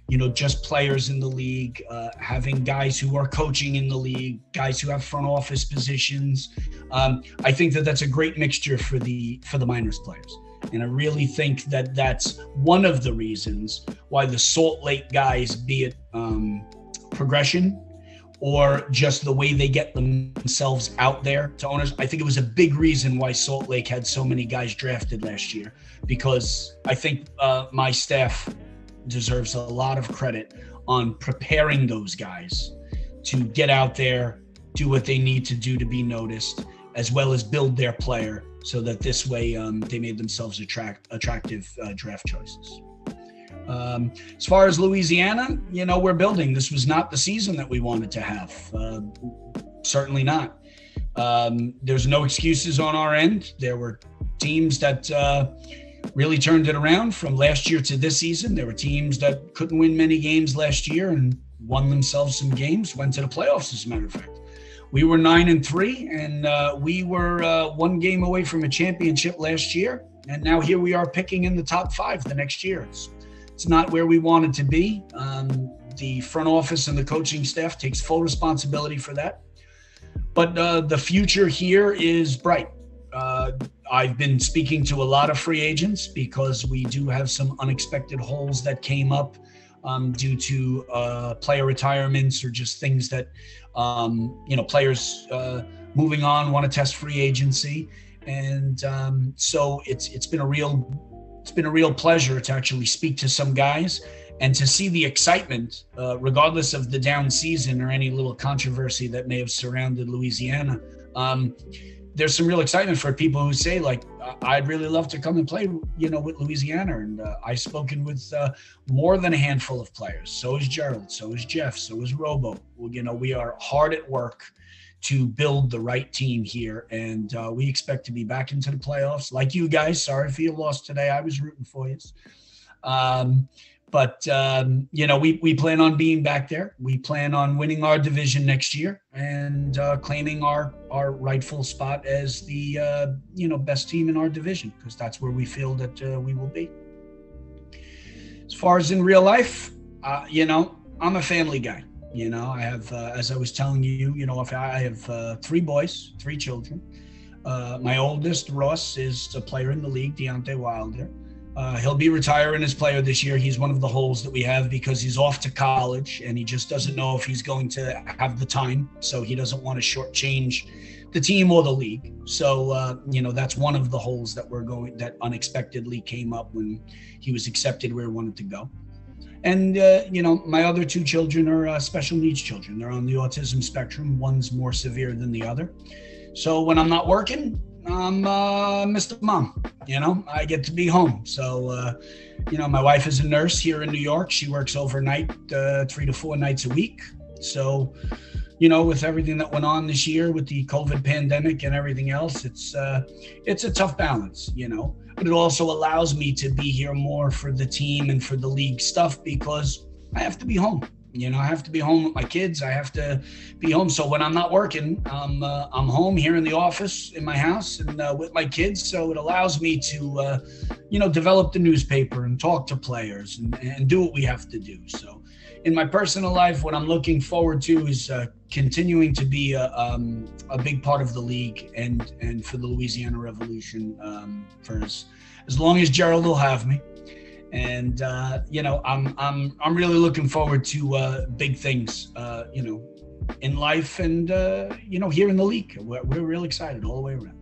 you know, just players in the league, having guys who are coaching in the league, guys who have front office positions. I think that that's a great mixture for the minors players. And I really think that that's one of the reasons why the Salt Lake guys, be it progression or just the way they get themselves out there to owners. I think it was a big reason why Salt Lake had so many guys drafted last year, because I think my staff deserves a lot of credit on preparing those guys to get out there, do what they need to do to be noticed, as well as build their player so that this way they made themselves attractive draft choices. As far as Louisiana, you know, we're building. This was not the season that we wanted to have. Certainly not. There's no excuses on our end. There were teams that really turned it around from last year to this season. There were teams that couldn't win many games last year and won themselves some games, went to the playoffs, as a matter of fact. We were 9-3, and we were one game away from a championship last year. And now here we are picking in the top 5 the next year. It's not where we wanted to be. The front office and the coaching staff takes full responsibility for that. But the future here is bright. I've been speaking to a lot of free agents because we do have some unexpected holes that came up due to player retirements or just things that, you know, players moving on want to test free agency. And so it's been a real pleasure to actually speak to some guys and to see the excitement, regardless of the down season or any little controversy that may have surrounded Louisiana. There's some real excitement for people who say, like, I'd really love to come and play, you know, with Louisiana. And I've spoken with more than a handful of players. So is Gerald, so is Jeff, so is Robo. Well, you know, we are hard at work to build the right team here. And we expect to be back into the playoffs. Like you guys, sorry for your loss today. I was rooting for you. But, you know, we plan on being back there. We plan on winning our division next year and claiming our rightful spot as the, you know, best team in our division, because that's where we feel that we will be. As far as in real life, you know, I'm a family guy. You know, I have, as I was telling you, you know, I have 3 boys, 3 children. My oldest, Ross, is a player in the league, Deontay Wilder. He'll be retiring as player this year. He's one of the holes that we have because he's off to college and he just doesn't know if he's going to have the time. So he doesn't want to shortchange the team or the league. So, you know, that's one of the holes that that unexpectedly came up when he was accepted where he wanted to go. And, you know, my other 2 children are special needs children. They're on the autism spectrum. One's more severe than the other. So when I'm not working, I'm Mr. Mom, you know, I get to be home. So, you know, my wife is a nurse here in New York. She works overnight, 3 to 4 nights a week. So, you know, with everything that went on this year with the COVID pandemic and everything else, it's a tough balance, you know, but it also allows me to be here more for the team and for the league stuff because I have to be home. You know, I have to be home with my kids. I have to be home. So when I'm not working, I'm home here in the office in my house and with my kids. So it allows me to, you know, develop the newspaper and talk to players and do what we have to do. So in my personal life, what I'm looking forward to is continuing to be a big part of the league and for the Louisiana Revolution for as long as Gerald will have me. And you know, I'm really looking forward to big things, you know, in life and you know, here in the league. We're real excited all the way around.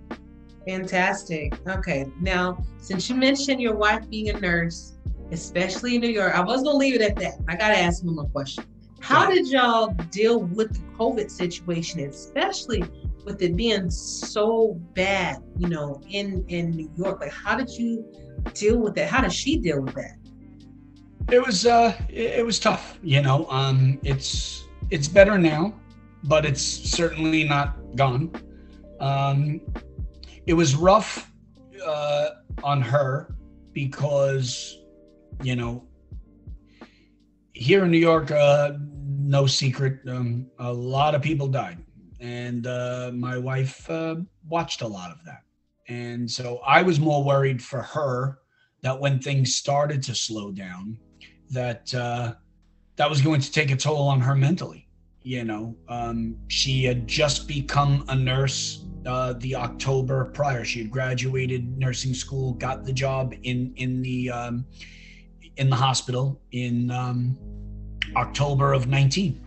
Fantastic. Okay, now since you mentioned your wife being a nurse, especially in New York, I was gonna leave it at that. I gotta ask one more question. How did y'all deal with the COVID situation, especially with it being so bad, you know, in New York? Like, how did you deal with that? How does she deal with that? It was tough, you know. It's better now, but it's certainly not gone. It was rough on her because, you know, here in New York, no secret, a lot of people died, and my wife watched a lot of that. And so I was more worried for her that when things started to slow down, that that was going to take a toll on her mentally. You know, she had just become a nurse the October prior. She had graduated nursing school, got the job in the hospital in October of 19.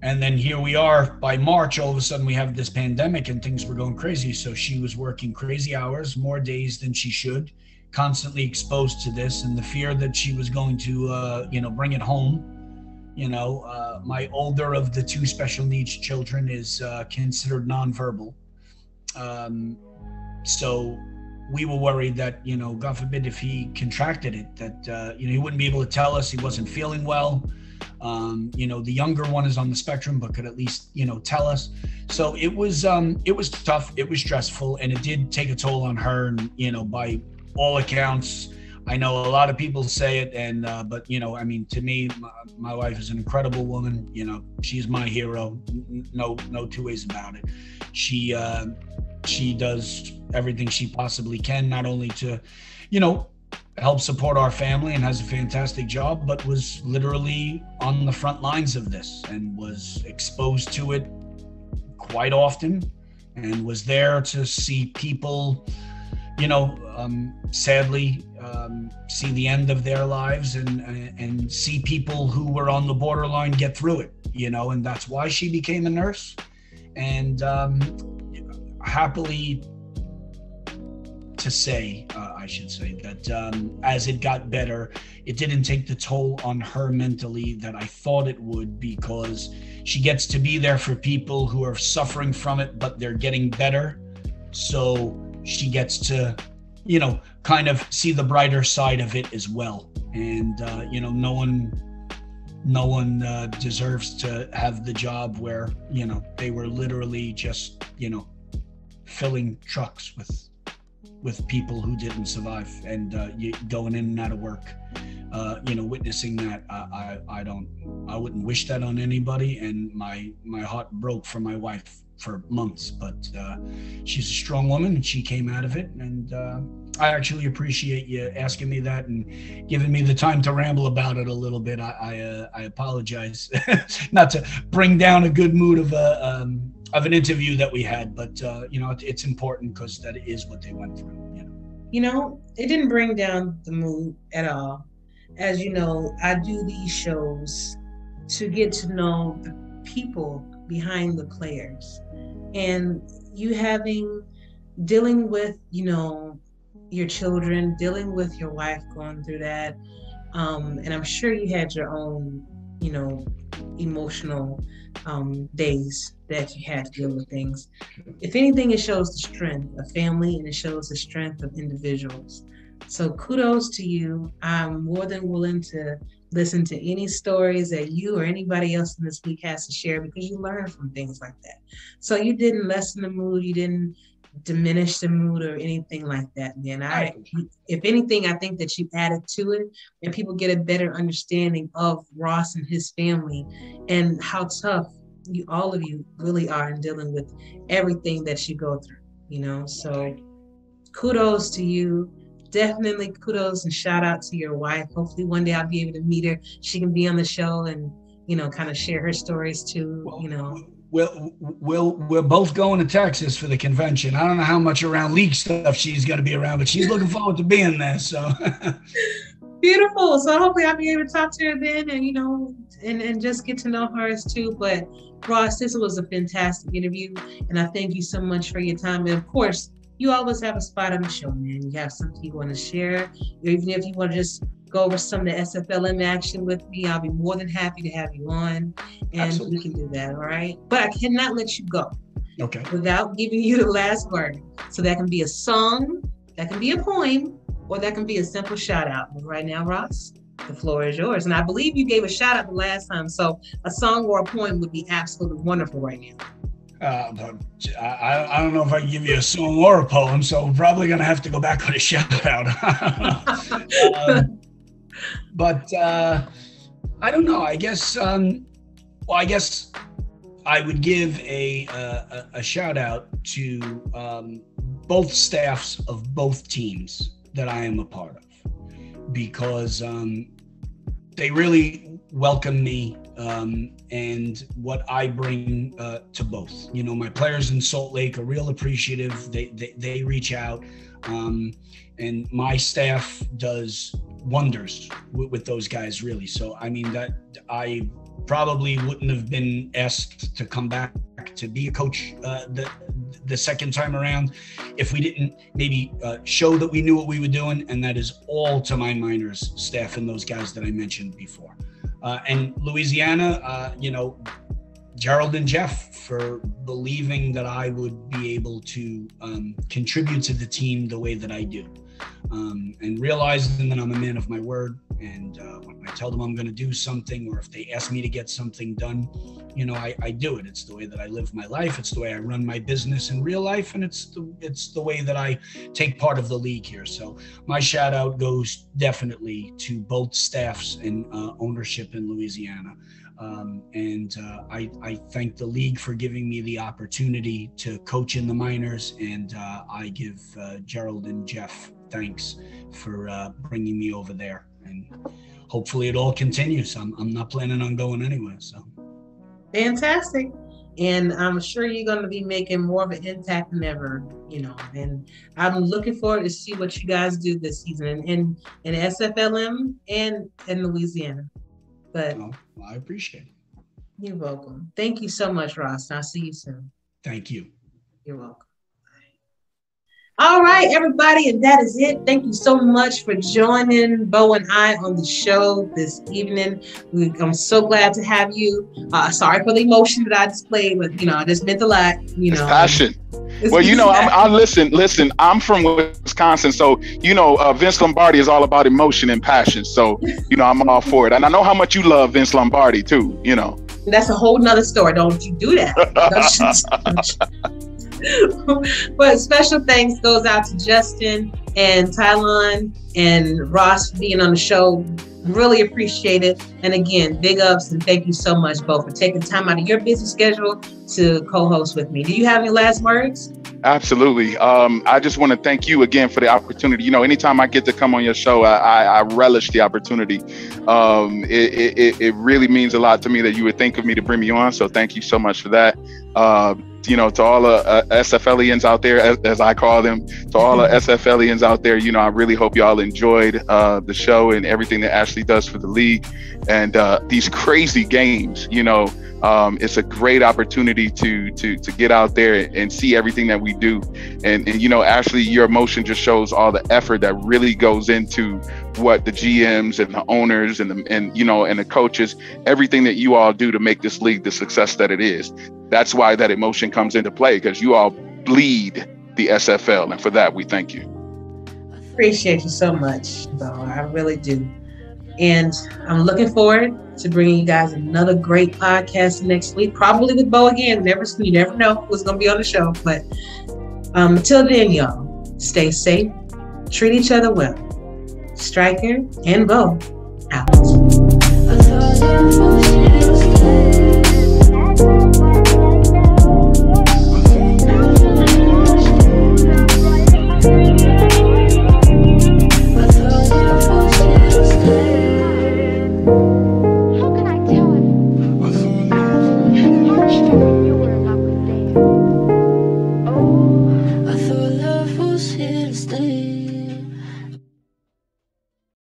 And then here we are by March, all of a sudden we have this pandemic and things were going crazy. So she was working crazy hours, more days than she should, constantly exposed to this, and the fear that she was going to, you know, bring it home. You know, my older of the two special needs children is considered nonverbal. So we were worried that, you know, God forbid if he contracted it, that, you know, he wouldn't be able to tell us he wasn't feeling well. You know, the younger one is on the spectrum, but could at least, you know, tell us. So it was tough, it was stressful, and it did take a toll on her. And, you know, by all accounts, I know a lot of people say it, and but, you know, I mean, to me, my wife is an incredible woman. You know, she's my hero. No two ways about it. She does everything she possibly can, not only to, you know, help support our family, and has a fantastic job, but was literally on the front lines of this and was exposed to it quite often, and was there to see people, you know, sadly, see the end of their lives and see people who were on the borderline get through it, you know, and that's why she became a nurse. And happily to say, I should say, that as it got better, it didn't take the toll on her mentally that I thought it would, because she gets to be there for people who are suffering from it, but they're getting better. So she gets to, you know, kind of see the brighter side of it as well. And, you know, no one deserves to have the job where, you know, they were literally just, you know, filling trucks with people who didn't survive, and going in and out of work, you know, witnessing that. I wouldn't wish that on anybody, and my heart broke for my wife for months, but she's a strong woman and she came out of it. And I actually appreciate you asking me that and giving me the time to ramble about it a little bit. I apologize not to bring down a good mood of an interview that we had, but you know, it's important because that is what they went through. You know, it didn't bring down the mood at all. As you know, I do these shows to get to know the people behind the players, and you dealing with, you know, your children, dealing with your wife going through that, and I'm sure you had your own, you know, emotional days that you had to deal with things. If anything, it shows the strength of family, and it shows the strength of individuals. So kudos to you. I'm more than willing to listen to any stories that you or anybody else in this week has to share, because you learn from things like that. So you didn't lessen the mood. You didn't diminish the mood or anything like that, man. If anything, I think that you added to it and people get a better understanding of Ross and his family and how tough all of you really are in dealing with everything that you go through, you know? So kudos to you. Definitely kudos and shout out to your wife. Hopefully one day I'll be able to meet her. She can be on the show and, you know, kind of share her stories too, you know. We're both going to Texas for the convention. I don't know how much around league stuff she's going to be around, but she's looking forward to being there. So beautiful. So hopefully I'll be able to talk to her then, and you know, and just get to know her too. But Ross, this was a fantastic interview, and I thank you so much for your time. And of course, you always have a spot on the show, man. You have something you want to share, or even if you want to just go over some of the SFLm action with me, I'll be more than happy to have you on, and Absolutely. We can do that, all right? But I cannot let you go without giving you the last word. So that can be a song, that can be a poem, or that can be a simple shout out. But right now, Ross, the floor is yours. And I believe you gave a shout out the last time, so a song or a poem would be absolutely wonderful right now. I don't know if I can give you a song or a poem, so we're probably going to have to go back with a shout out. But I don't know. I guess I guess I would give a shout out to both staffs of both teams that I am a part of, because they really welcome me and what I bring to both. You know, my players in Salt Lake are real appreciative. They reach out, and my staff does wonders with those guys, really. So I mean, that I probably wouldn't have been asked to come back to be a coach the second time around if we didn't maybe show that we knew what we were doing. And that is all to my minors staff and those guys that I mentioned before. And Louisiana, you know, Gerald and Jeff for believing that I would be able to contribute to the team the way that I do. And realizing that I'm a man of my word, and when I tell them I'm going to do something, or if they ask me to get something done, you know, I do it. It's the way that I live my life. It's the way I run my business in real life, and it's the way that I take part of the league here. So my shout out goes definitely to both staffs and ownership in Louisiana. I thank the league for giving me the opportunity to coach in the minors, and I give Gerald and Jeff thanks for bringing me over there, and hopefully it all continues. I'm not planning on going anywhere. So fantastic. And I'm sure you're going to be making more of an impact than ever, you know, and I'm looking forward to see what you guys do this season in SFLm and in Louisiana. But I appreciate it. You're welcome. Thank you so much, Ross. I'll see you soon. Thank you. You're welcome. All right, everybody, and that is it. Thank you so much for joining Bo and I on the show this evening. I'm so glad to have you. Sorry for the emotion that I displayed, but, you know, this meant a lot. You know, it's passion. Well, you know, I listen, I'm from Wisconsin, so, you know, Vince Lombardi is all about emotion and passion. So, you know, I'm all for it. And I know how much you love Vince Lombardi too, you know. That's a whole nother story. Don't you do that. But special thanks goes out to Justin and Talon and Ross for being on the show. Really appreciate it. And again, big ups and thank you so much, both, for taking time out of your busy schedule to co-host with me. Do you have any last words? Absolutely. I just want to thank you again for the opportunity. You know, anytime I get to come on your show, I relish the opportunity. It really means a lot to me that you would think of me to bring me on. So thank you so much for that. You know, to all the SFLians out there, as I call them, to all the SFLians out there, you know, I really hope y'all enjoyed the show and everything that Ashley does for the league and these crazy games. You know, it's a great opportunity to get out there and see everything that we do. And you know, Ashley, your emotion just shows all the effort that really goes into what the GMs and the owners and you know, and the coaches, everything that you all do to make this league the success that it is. That's why that emotion comes into play, because you all bleed the SFL. And for that, we thank you. Appreciate you so much, Bo. I really do. And I'm looking forward to bringing you guys another great podcast next week, probably with Bo again. You never know who's going to be on the show. But Till then, y'all, stay safe, treat each other well. Striker and Bo out.